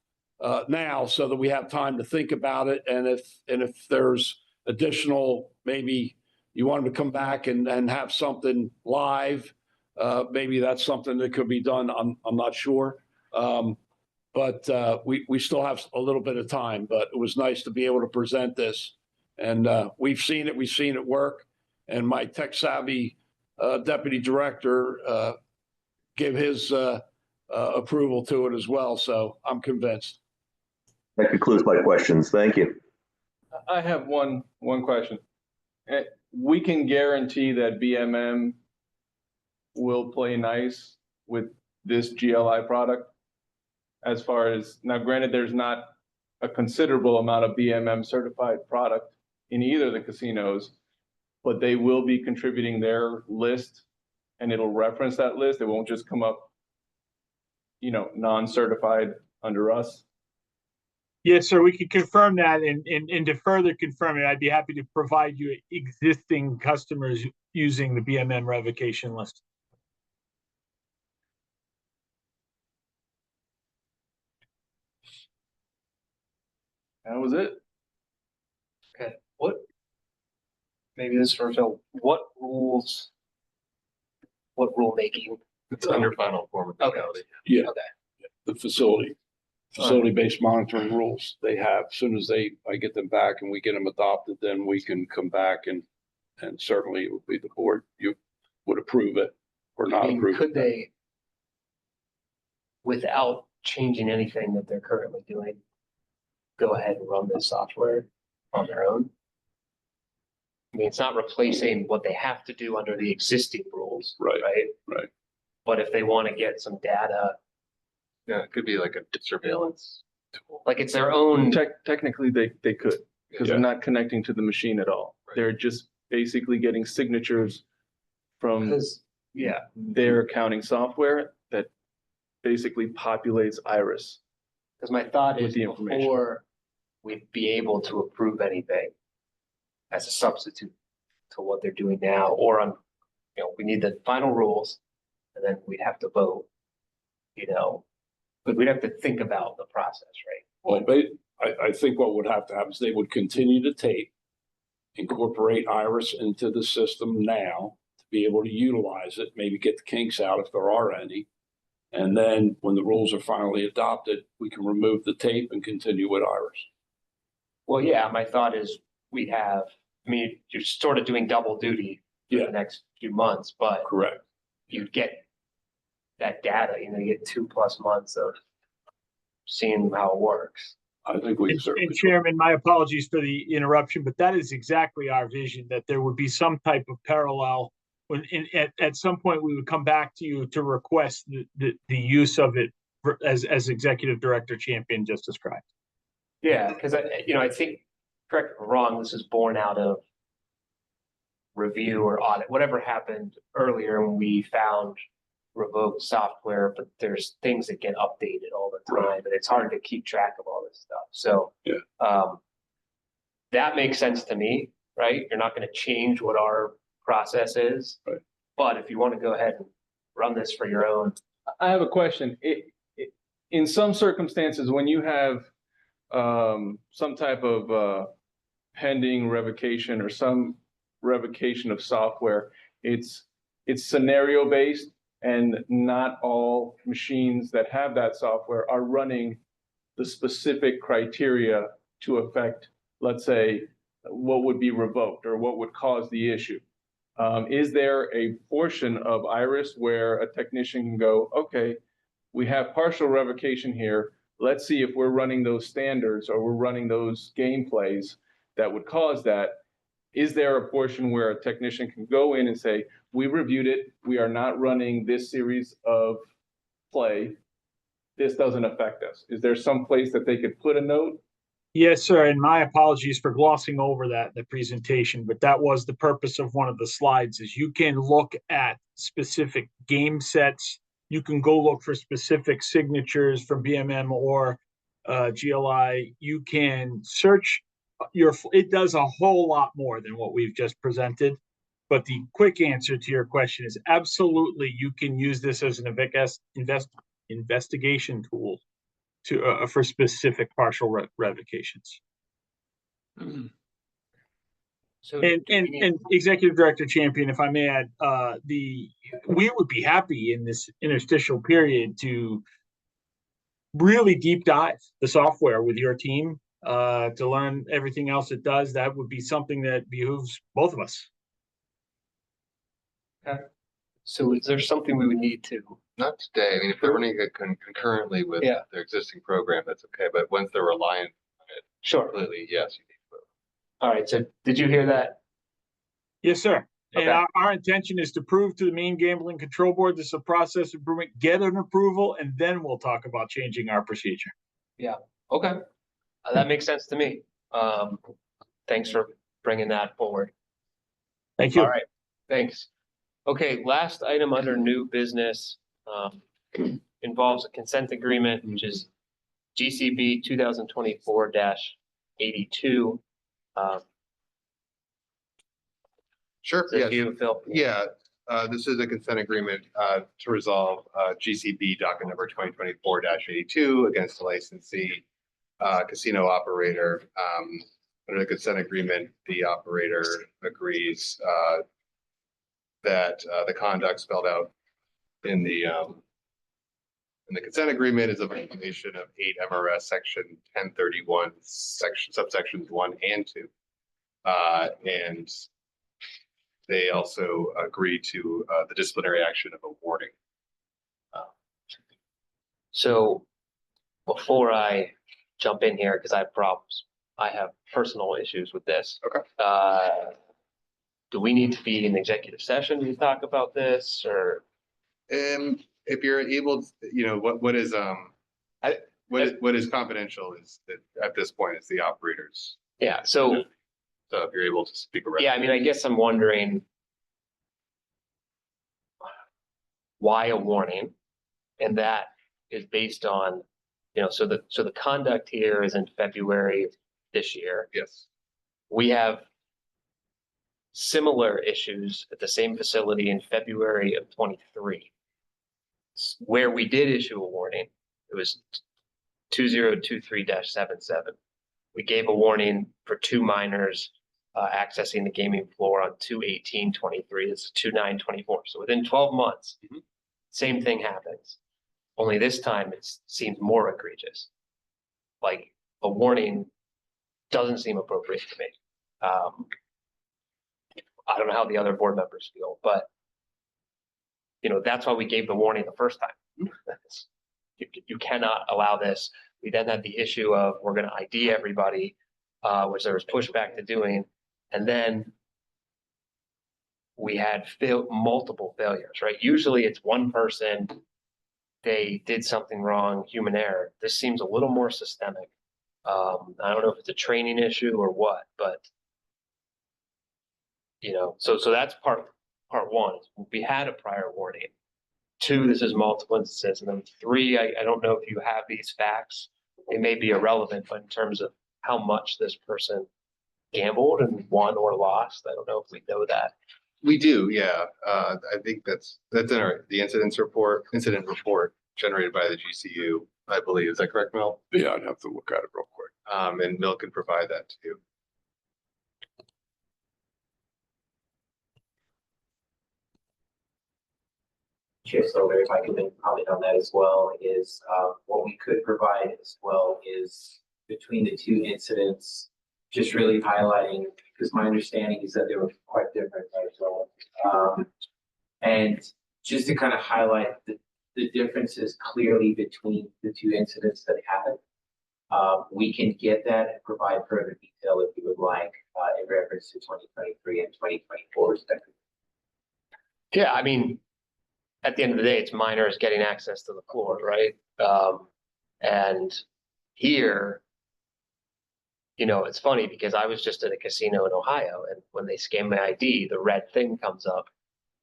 now so that we have time to think about it. And if there's additional, maybe you want them to come back and have something live, maybe that's something that could be done. I'm not sure. But we still have a little bit of time, but it was nice to be able to present this. And we've seen it work. And my tech savvy deputy director gave his approval to it as well. So I'm convinced. That concludes my questions. Thank you. I have one question. We can guarantee that BMM will play nice with this GLI product. As far as now, granted, there's not a considerable amount of BMM certified product in either of the casinos, but they will be contributing their list and it'll reference that list. It won't just come up, non-certified under us. Yes, sir. We can confirm that, and to further confirm it, I'd be happy to provide you existing customers using the BMM revocation list. That was it. Okay. maybe this is for Phil, what rule making? It's under final form of Okay. legality. Yeah, Okay. the facility-based monitoring rules they have. As soon as I get them back and we get them adopted, then we can come back and certainly it would be the board, you would approve it or I not mean, approve could it. they, without changing anything that they're currently doing, go ahead and run this software on their own? I mean, it's not replacing what they have to do under the existing rules. Right. Right? But if they want to get some data, Yeah, it could be like a surveillance tool. like it's their own, Technically, they could, because they're Yeah. not connecting to the machine at all. Right. They're just basically getting signatures from because, yeah, their accounting software that basically populates Iris. because my thought With is the information. before we'd be able to approve anything as a substitute to what they're doing now, or on, we need the final rules and then we'd have to vote, but we'd have to think about the process, right? Well, I think what would have to happen is they would continue to tape, incorporate Iris into the system now to be able to utilize it, maybe get the kinks out if there are any. And then when the rules are finally adopted, we can remove the tape and continue with Iris. Well, yeah, my thought is you're sort of doing double duty for Yeah. the next few months, but Correct. you'd get that data, you get 2+ months of seeing how it works. I think we And certainly. Chairman, my apologies for the interruption, but that is exactly our vision, that there would be some type of parallel. At some point, we would come back to you to request the use of it as Executive Director Champion just described. Yeah, because I think, correct me if I'm wrong, this is born out of review or audit, whatever happened earlier when we found revoked software, but there's things that get updated all the time, and it's hard to keep track of all this stuff. So Yeah. That makes sense to me, right? You're not going to change what our process is. Right. But if you want to go ahead and run this for your own, I have a question. In some circumstances, when you have some type of pending revocation or some revocation of software, it's scenario based, and not all machines that have that software are running the specific criteria to affect, let's say, what would be revoked or what would cause the issue. Is there a portion of Iris where a technician can go, okay, we have partial revocation here. Let's see if we're running those standards or we're running those gameplays that would cause that. Is there a portion where a technician can go in and say, we reviewed it, we are not running this series of play, this doesn't affect us? Is there some place that they could put a note? Yes, sir. And my apologies for glossing over that in the presentation, but that was the purpose of one of the slides. Is you can look at specific game sets. You can go look for specific signatures from BMM or GLI. You can search it does a whole lot more than what we've just presented. But the quick answer to your question is absolutely, you can use this as an investigation tool to for specific partial revocations. so And Executive Director Champion, if I may add, we would be happy in this interstitial period to really deep dive the software with your team to learn everything else it does. That would be something that behooves both of us. Okay. So is there something we would need to? Not today. I mean, if they're running it concurrently with Yeah. their existing program, that's okay. But once they're reliant on it Sure. completely, yes, you need to. All right. So did you hear that? Yes, sir. And Okay. our intention is to prove to the Maine Gambling Control Board this is a process improvement, get an approval, and then we'll talk about changing our procedure. Okay. That makes sense to me. Thanks for bringing that forward. Thank you. All right. Thanks. Okay, last item under new business involves a consent agreement, which is GCB 2024-82. Sure. Is this you, Phil? Yeah, this is a consent agreement to resolve GCB docket number 2024-82 against the licensee casino operator. under the consent agreement, the operator agrees that the conduct spelled out in the consent agreement is a violation of 8 MRS section 1031, subsections 1 and 2. And they also agree to the disciplinary action of a warning. So before I jump in here, because I have problems, I have personal issues with this. Okay. Do we need to be in executive session to talk about this, or? If you're able, what is confidential is that at this point it's the operators. Yeah, so if you're able to speak around. yeah, I mean, I guess I'm wondering why a warning, and that is based on, so the conduct here is in February of this year. Yes. We have similar issues at the same facility in February of 23, where we did issue a warning. It was 2023-77. We gave a warning for 2 minors accessing the gaming floor on 2/18/23. It's 2/9/24. So within 12 months, same thing happens. Only this time it seems more egregious. Like, a warning doesn't seem appropriate to me. I don't know how the other board members feel, but that's why we gave the warning the first time. You cannot allow this. We then had the issue of we're going to ID everybody, which there was pushback to doing. And then we had multiple failures, right? Usually it's one person, they did something wrong, human error. This seems a little more systemic. I don't know if it's a training issue or what, but so that's part one. We had a prior warning. 2, this is multiple instances, and then 3, I don't know if you have these facts. They may be irrelevant, but in terms of how much this person gambled and won or lost, I don't know if we know that. We do, yeah. I think that's in the incident report generated by the GCU, I believe. Is that correct, Mel? Yeah, I'd have to look at it real quick. And Mel can provide that to you. Chair Silver, if I could then comment on that as well, is what we could provide as well is between the 2 incidents, just really highlighting, because my understanding is that they were quite different as well. And just to kind of highlight the differences clearly between the 2 incidents that happened. We can get that and provide further detail if you would like in reference to 2023 and 2024 respectively. Yeah, I mean, at the end of the day, it's minors getting access to the floor, right? And here, it's funny because I was just at a casino in Ohio, and when they scan my ID, the red thing comes up,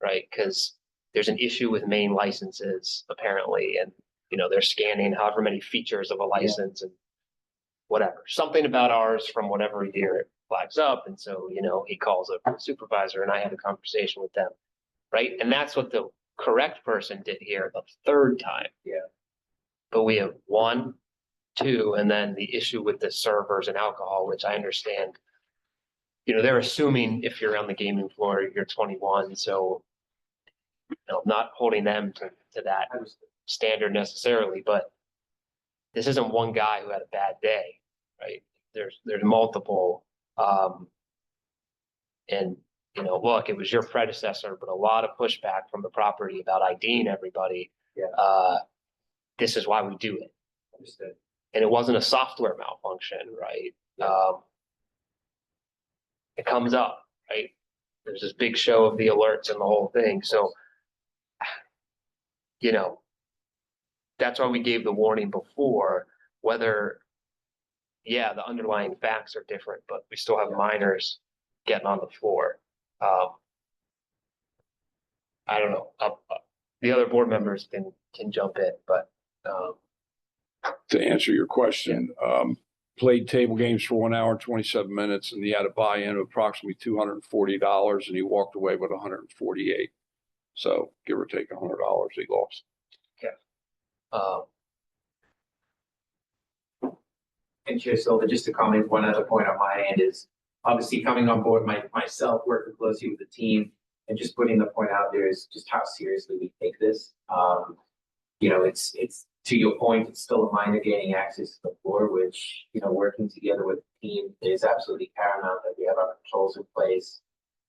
right? Because there's an issue with main licenses apparently, and they're scanning however many features of a license and whatever. Something about ours from whatever year it flags up, and so he calls a supervisor, and I have a conversation with them, right? And that's what the correct person did here the 3rd time. Yeah. But we have 1, 2, and then the issue with the servers and alcohol, which I understand. They're assuming if you're on the gaming floor, you're 21. So, not holding them to that standard necessarily, but this isn't one guy who had a bad day, right? There's multiple, and look, it was your predecessor, but a lot of pushback from the property about IDing everybody. Yeah. This is why we do it. Understood. And it wasn't a software malfunction, right? It comes up, right? There's this big show of the alerts and the whole thing. So, that's why we gave the warning before, whether, the underlying facts are different, but we still have minors getting on the floor. I don't know. The other board members can jump in, but To answer your question, played table games for 1 hour and 27 minutes, and he had a buy-in of approximately $240, and he walked away with 148. So give or take $100 he lost. And Chair Silver, just to comment, one other point on my end is obviously coming on board myself, working closely with the team and just putting the point out there is just how seriously we take this. You know, it's to your point, it's still a minor gaining access to the floor, which, you know, working together with the team is absolutely paramount that we have our controls in place.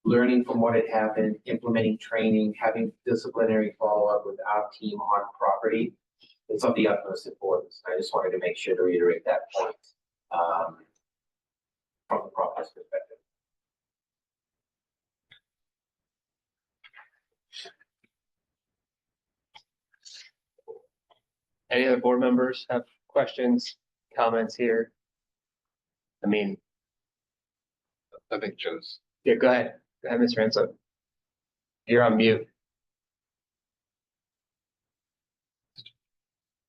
Learning from what had happened, implementing training, having disciplinary follow-up with our team on property. It's of the utmost importance. I just wanted to make sure to reiterate that point from the property's perspective. Any other board members have questions, comments here? I mean, I think Joe's. yeah, go ahead. Go ahead, Ms. Ransom. You're on mute.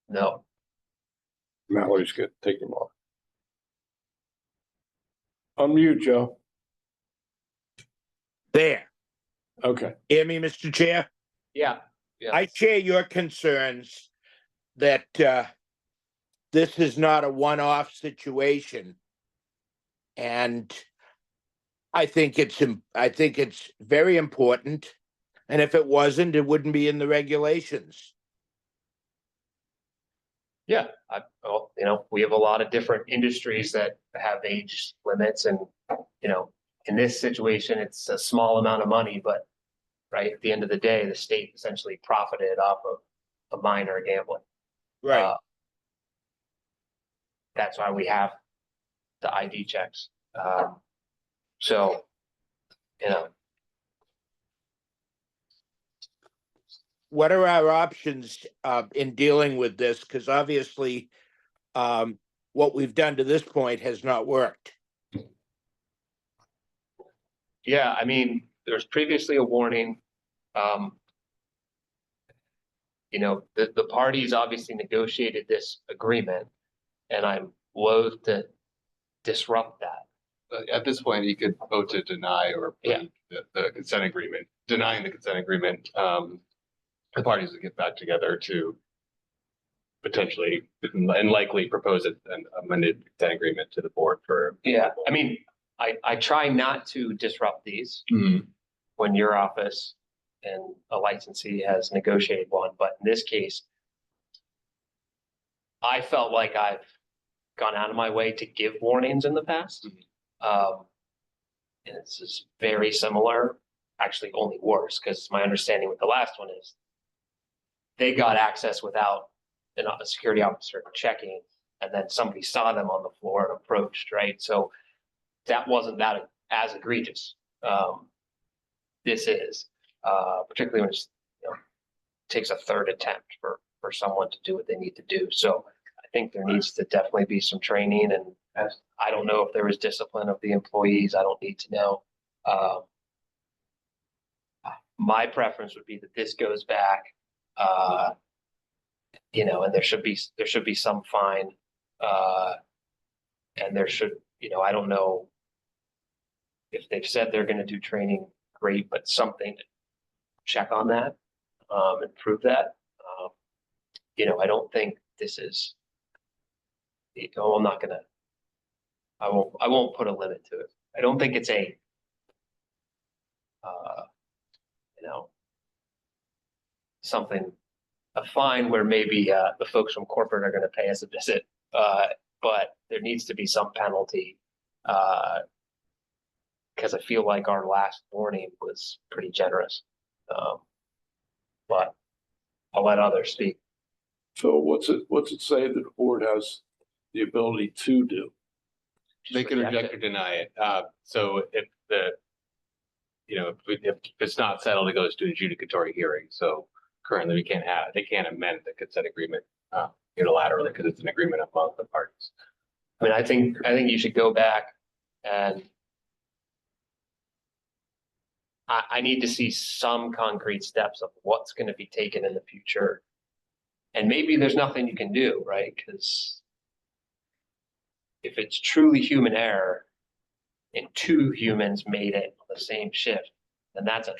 No. Mallory's good. Take him off. Unmute, Joe. There. Okay. Hear me, Mr. Chair? Yeah. Yeah. I share your concerns that this is not a one-off situation. And I think it's very important. And if it wasn't, it wouldn't be in the regulations. Yeah, well, you know, we have a lot of different industries that have age limits and, you know, in this situation, it's a small amount of money, but right at the end of the day, the state essentially profited off of a minor gambling. Right. That's why we have the ID checks. So, you know. What are our options in dealing with this? Because obviously, what we've done to this point has not worked. Yeah, I mean, there's previously a warning. You know, the parties obviously negotiated this agreement, and I'm loath to disrupt that. At this point, you could vote to deny or Yeah. the consent agreement, denying the consent agreement. The parties would get back together to potentially and likely propose an amended consent agreement to the board for. Yeah, I mean, I try not to disrupt these when your office and a licensee has negotiated one, but in this case, I felt like I've gone out of my way to give warnings in the past. And this is very similar, actually only worse, because my understanding with the last one is they got access without a security officer checking, and then somebody saw them on the floor and approached, right? So that wasn't that as egregious. This is, particularly when it takes a third attempt for someone to do what they need to do. So I think there needs to definitely be some training, and I don't know if there was discipline of the employees. I don't need to know. My preference would be that this goes back, you know, and there should be some fine, and there should, you know, I don't know if they've said they're going to do training, great, but something to check on that, and prove that. You know, I don't think this is, I'm not gonna, I won't put a limit to it. I don't think it's a, you know, something, a fine where maybe the folks from corporate are going to pay us a visit, but there needs to be some penalty, because I feel like our last warning was pretty generous. But I'll let others speak. So what's it say that the board has the ability to do? They can reject or deny it. So if if it's not settled, it goes to adjudicatory hearing. So currently they can't amend the consent agreement unilaterally because it's an agreement among the parties. I mean, I think you should go back, and I need to see some concrete steps of what's going to be taken in the future. And maybe there's nothing you can do, right? Because if it's truly human error and two humans made it on the same shift, then that's a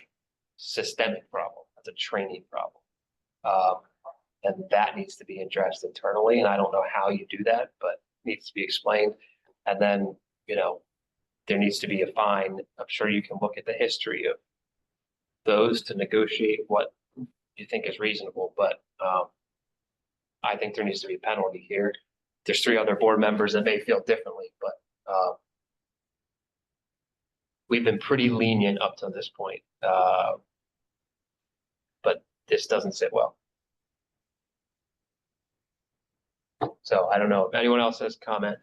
systemic problem. That's a training problem. And that needs to be addressed internally. And I don't know how you do that, but needs to be explained. And then, there needs to be a fine. I'm sure you can look at the history of those to negotiate what you think is reasonable, but I think there needs to be a penalty here. There's 3 other board members that may feel differently, but we've been pretty lenient up to this point. But this doesn't sit well. So I don't know if anyone else has comment.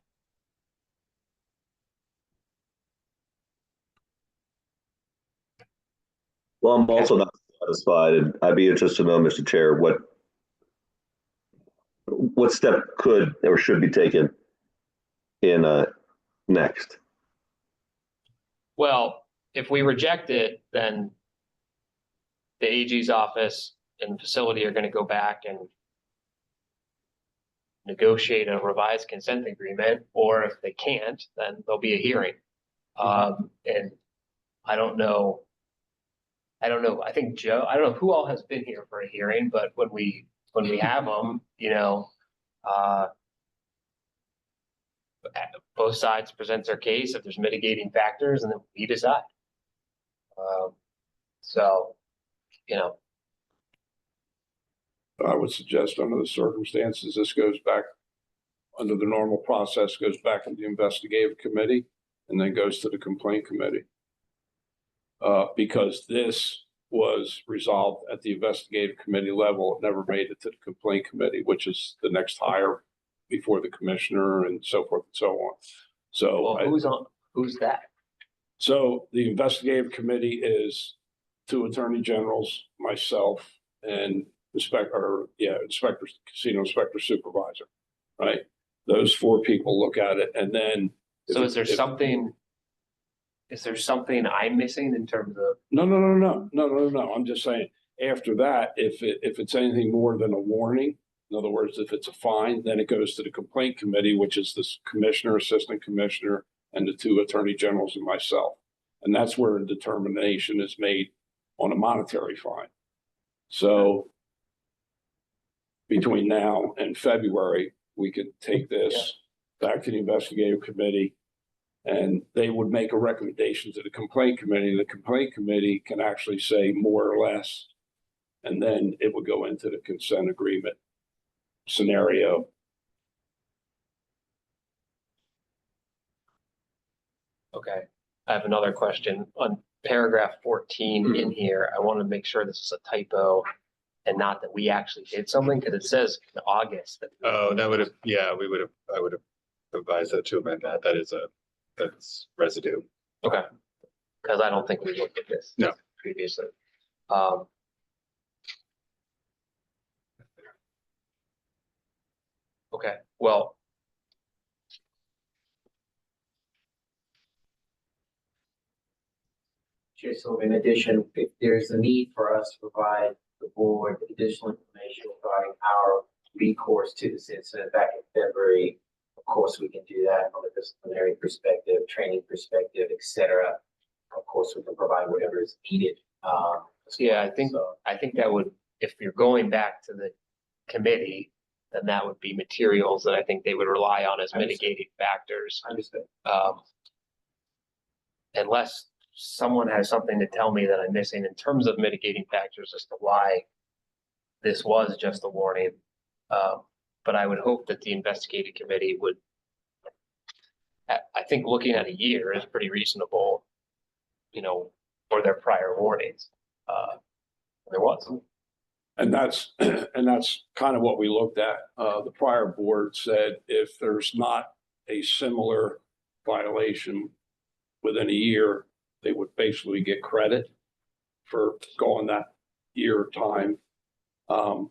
Well, I'm also not satisfied, and I'd be interested to know, Mr. Chair, what step could or should be taken in next? Well, if we reject it, then the AG's office and facility are going to go back and negotiate a revised consent agreement, or if they can't, then there'll be a hearing. And I don't know. I think Joe, I don't know who all has been here for a hearing, but when we have them, both sides present their case, if there's mitigating factors, and then we decide. So, I would suggest under the circumstances, this goes back under the normal process, goes back into the investigative committee and then goes to the complaint committee. Because this was resolved at the investigative committee level, it never made it to the complaint committee, which is the next higher before the commissioner and so forth and so on. So who's that? So the investigative committee is 2 attorney generals, myself, and casino inspector supervisor, right? Those 4 people look at it, and then. So is there something I'm missing in terms of? No. I'm just saying, after that, if it's anything more than a warning, in other words, if it's a fine, then it goes to the complaint committee, which is this commissioner, assistant commissioner, and the 2 attorney generals and myself. And that's where a determination is made on a monetary fine. So between now and February, we could take this back to the investigative committee, and they would make a recommendation to the complaint committee. The complaint committee can actually say more or less, and then it would go into the consent agreement scenario. Okay, I have another question on paragraph 14 in here. I want to make sure this is a typo and not that we actually did something, because it says in August that. Oh, I would have advised that to amend that. That's residue. Okay, because I don't think we looked at this. No. Previously. Okay, well. Chair, so in addition, if there's a need for us to provide the board additional information regarding our recourse to this incident back in February, of course, we can do that from a disciplinary perspective, training perspective, et cetera. Of course, we can provide whatever is needed. Yeah, I think that would, if you're going back to the committee, then that would be materials that I think they would rely on as mitigating factors. Understood. Unless someone has something to tell me that I'm missing in terms of mitigating factors as to why this was just a warning. But I would hope that the investigative committee would, I think looking at a year is pretty reasonable, for their prior warnings. There was. And that's kind of what we looked at. The prior board said if there's not a similar violation within a year, they would basically get credit for going that year time. Of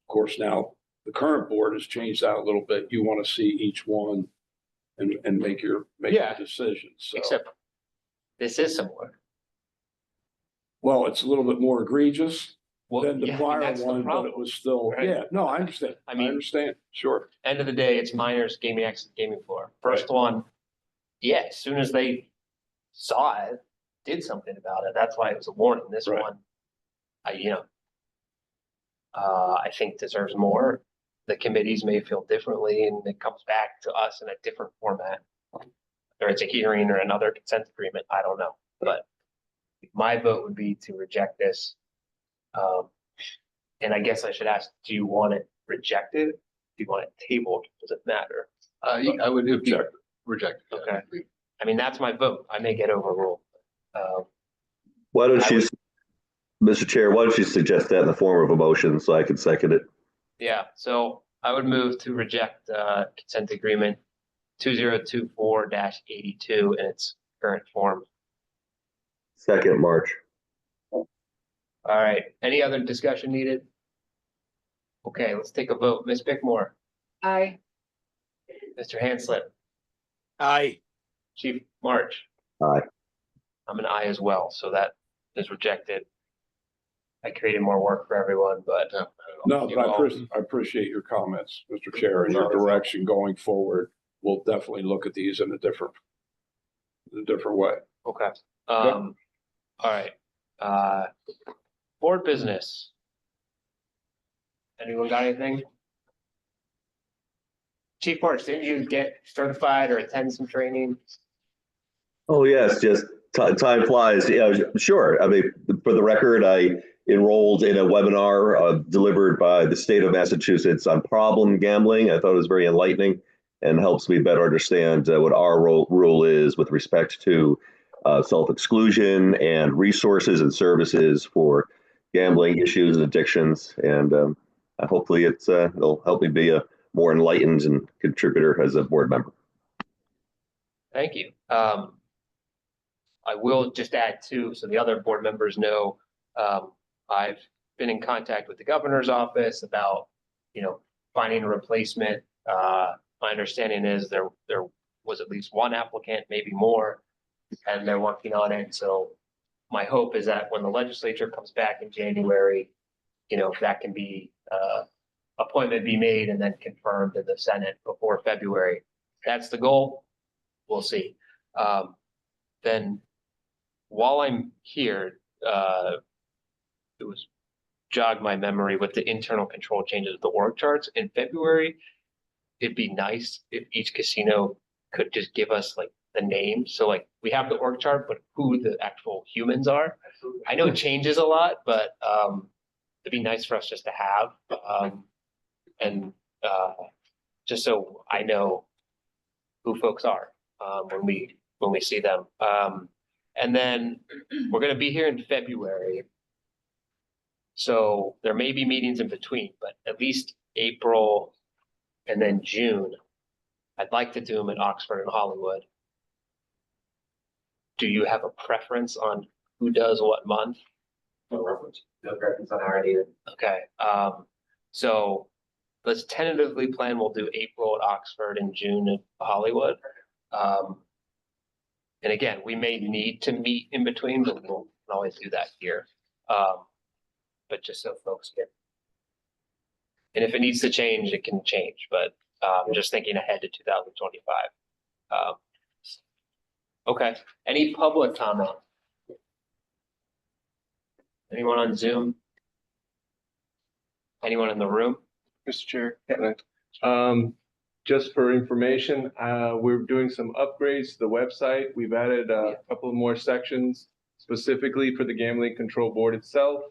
course, now the current board has changed that a little bit. You want to see each one and make your decisions. So. Except this is similar. Well, it's a little bit more egregious than the prior that's one, the but problem, it was still, right? no, I understand. I understand. Sure. End of the day, it's minors gaming access gaming floor. First one, as soon as they saw it, did something about it. That's why it was a warning. This one, I think deserves more. the committees may feel differently and it comes back to us in a different format. Or it's a hearing or another consent agreement, I don't know, but my vote would be to reject this. And I guess I should ask, do you want it rejected? Do you want it tabled? Does it matter? I would reject. Okay. I mean, that's my vote. I may get overruled. Why don't I you, would- Mr. Chair, why don't you suggest that in the form of a motion so I can second it? Yeah, so I would move to reject consent agreement 2024-82 in its current form. Second, March. All right, any other discussion needed? Okay, let's take a vote. Ms. Bickmore, Aye. Mr. Hanslip, Aye. Chief March. Aye. I'm an aye as well, so that is rejected. I created more work for everyone, but No, you but all- I appreciate your comments, Mr. Chair, and your direction going forward. We'll definitely look at these in a different way. Okay, all right, board business. Anyone got anything? Chief March, didn't you get certified or attend some training? Oh, yes, just time flies. Yeah, sure. I mean, for the record, I enrolled in a webinar delivered by the state of Massachusetts on problem gambling. I thought it was very enlightening and helps me better understand what our role is with respect to self-exclusion and resources and services for gambling issues and addictions. And hopefully it'll help me be a more enlightened and contributor as a board member. Thank you. I will just add too, so the other board members know, I've been in contact with the governor's office about, finding a replacement. My understanding is there was at least one applicant, maybe more, and they're working on it. So my hope is that when the legislature comes back in January, that can be, appointment be made and then confirmed in the Senate before February. That's the goal. We'll see. Then while I'm here, it was jogged my memory with the internal control changes of the org charts in February. It'd be nice if each casino could just give us like the name. So like we have the org chart, but who the actual humans are. I know it changes a lot, but it'd be nice for us just to have. And just so I know who folks are when we see them. And then we're going to be here in February. So there may be meetings in between, but at least April and then June, I'd like to do them in Oxford and Hollywood. Do you have a preference on who does what month? No preference on our idea. Okay, so let's tentatively plan, we'll do April at Oxford and June at Hollywood. And again, we may need to meet in between, but we'll always do that here. But just so folks get. And if it needs to change, it can change, but just thinking ahead to 2025. Okay, any public comment? Anyone on Zoom? Anyone in the room? Mr. Chair. Just for information, we're doing some upgrades to the website. We've added a couple of more sections specifically for the Gambling Control Board itself.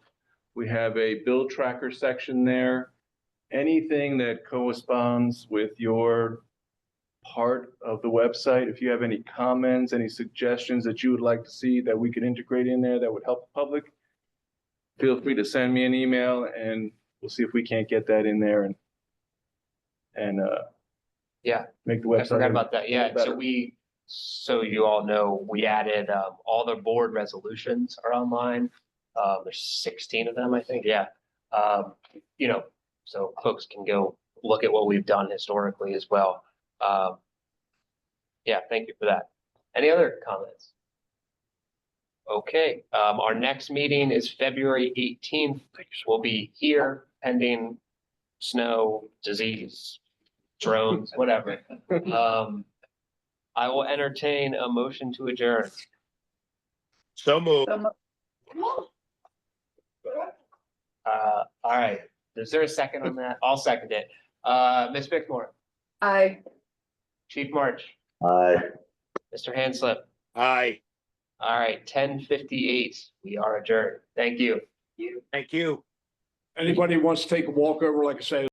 We have a bill tracker section there. Anything that corresponds with your part of the website, if you have any comments, any suggestions that you would like to see that we could integrate in there that would help the public, feel free to send me an email and we'll see if we can't get that in there and Yeah, make the I website. forgot about that. Yeah, better. so you all know, we added, all the board resolutions are online. There's 16 of them, I think. Yeah. So folks can go look at what we've done historically as well. Yeah, thank you for that. Any other comments? Okay, our next meeting is February 18th. We'll be here pending snow, disease, drones, whatever. I will entertain a motion to adjourn. So moved. All right, is there a second on that? I'll second it. Ms. Bickmore, Aye. Chief March, Aye. Mr. Hanslip. Aye, All right, 10:58. We are adjourned. Thank you. thank you. Anybody who wants to take a walk over, like I say,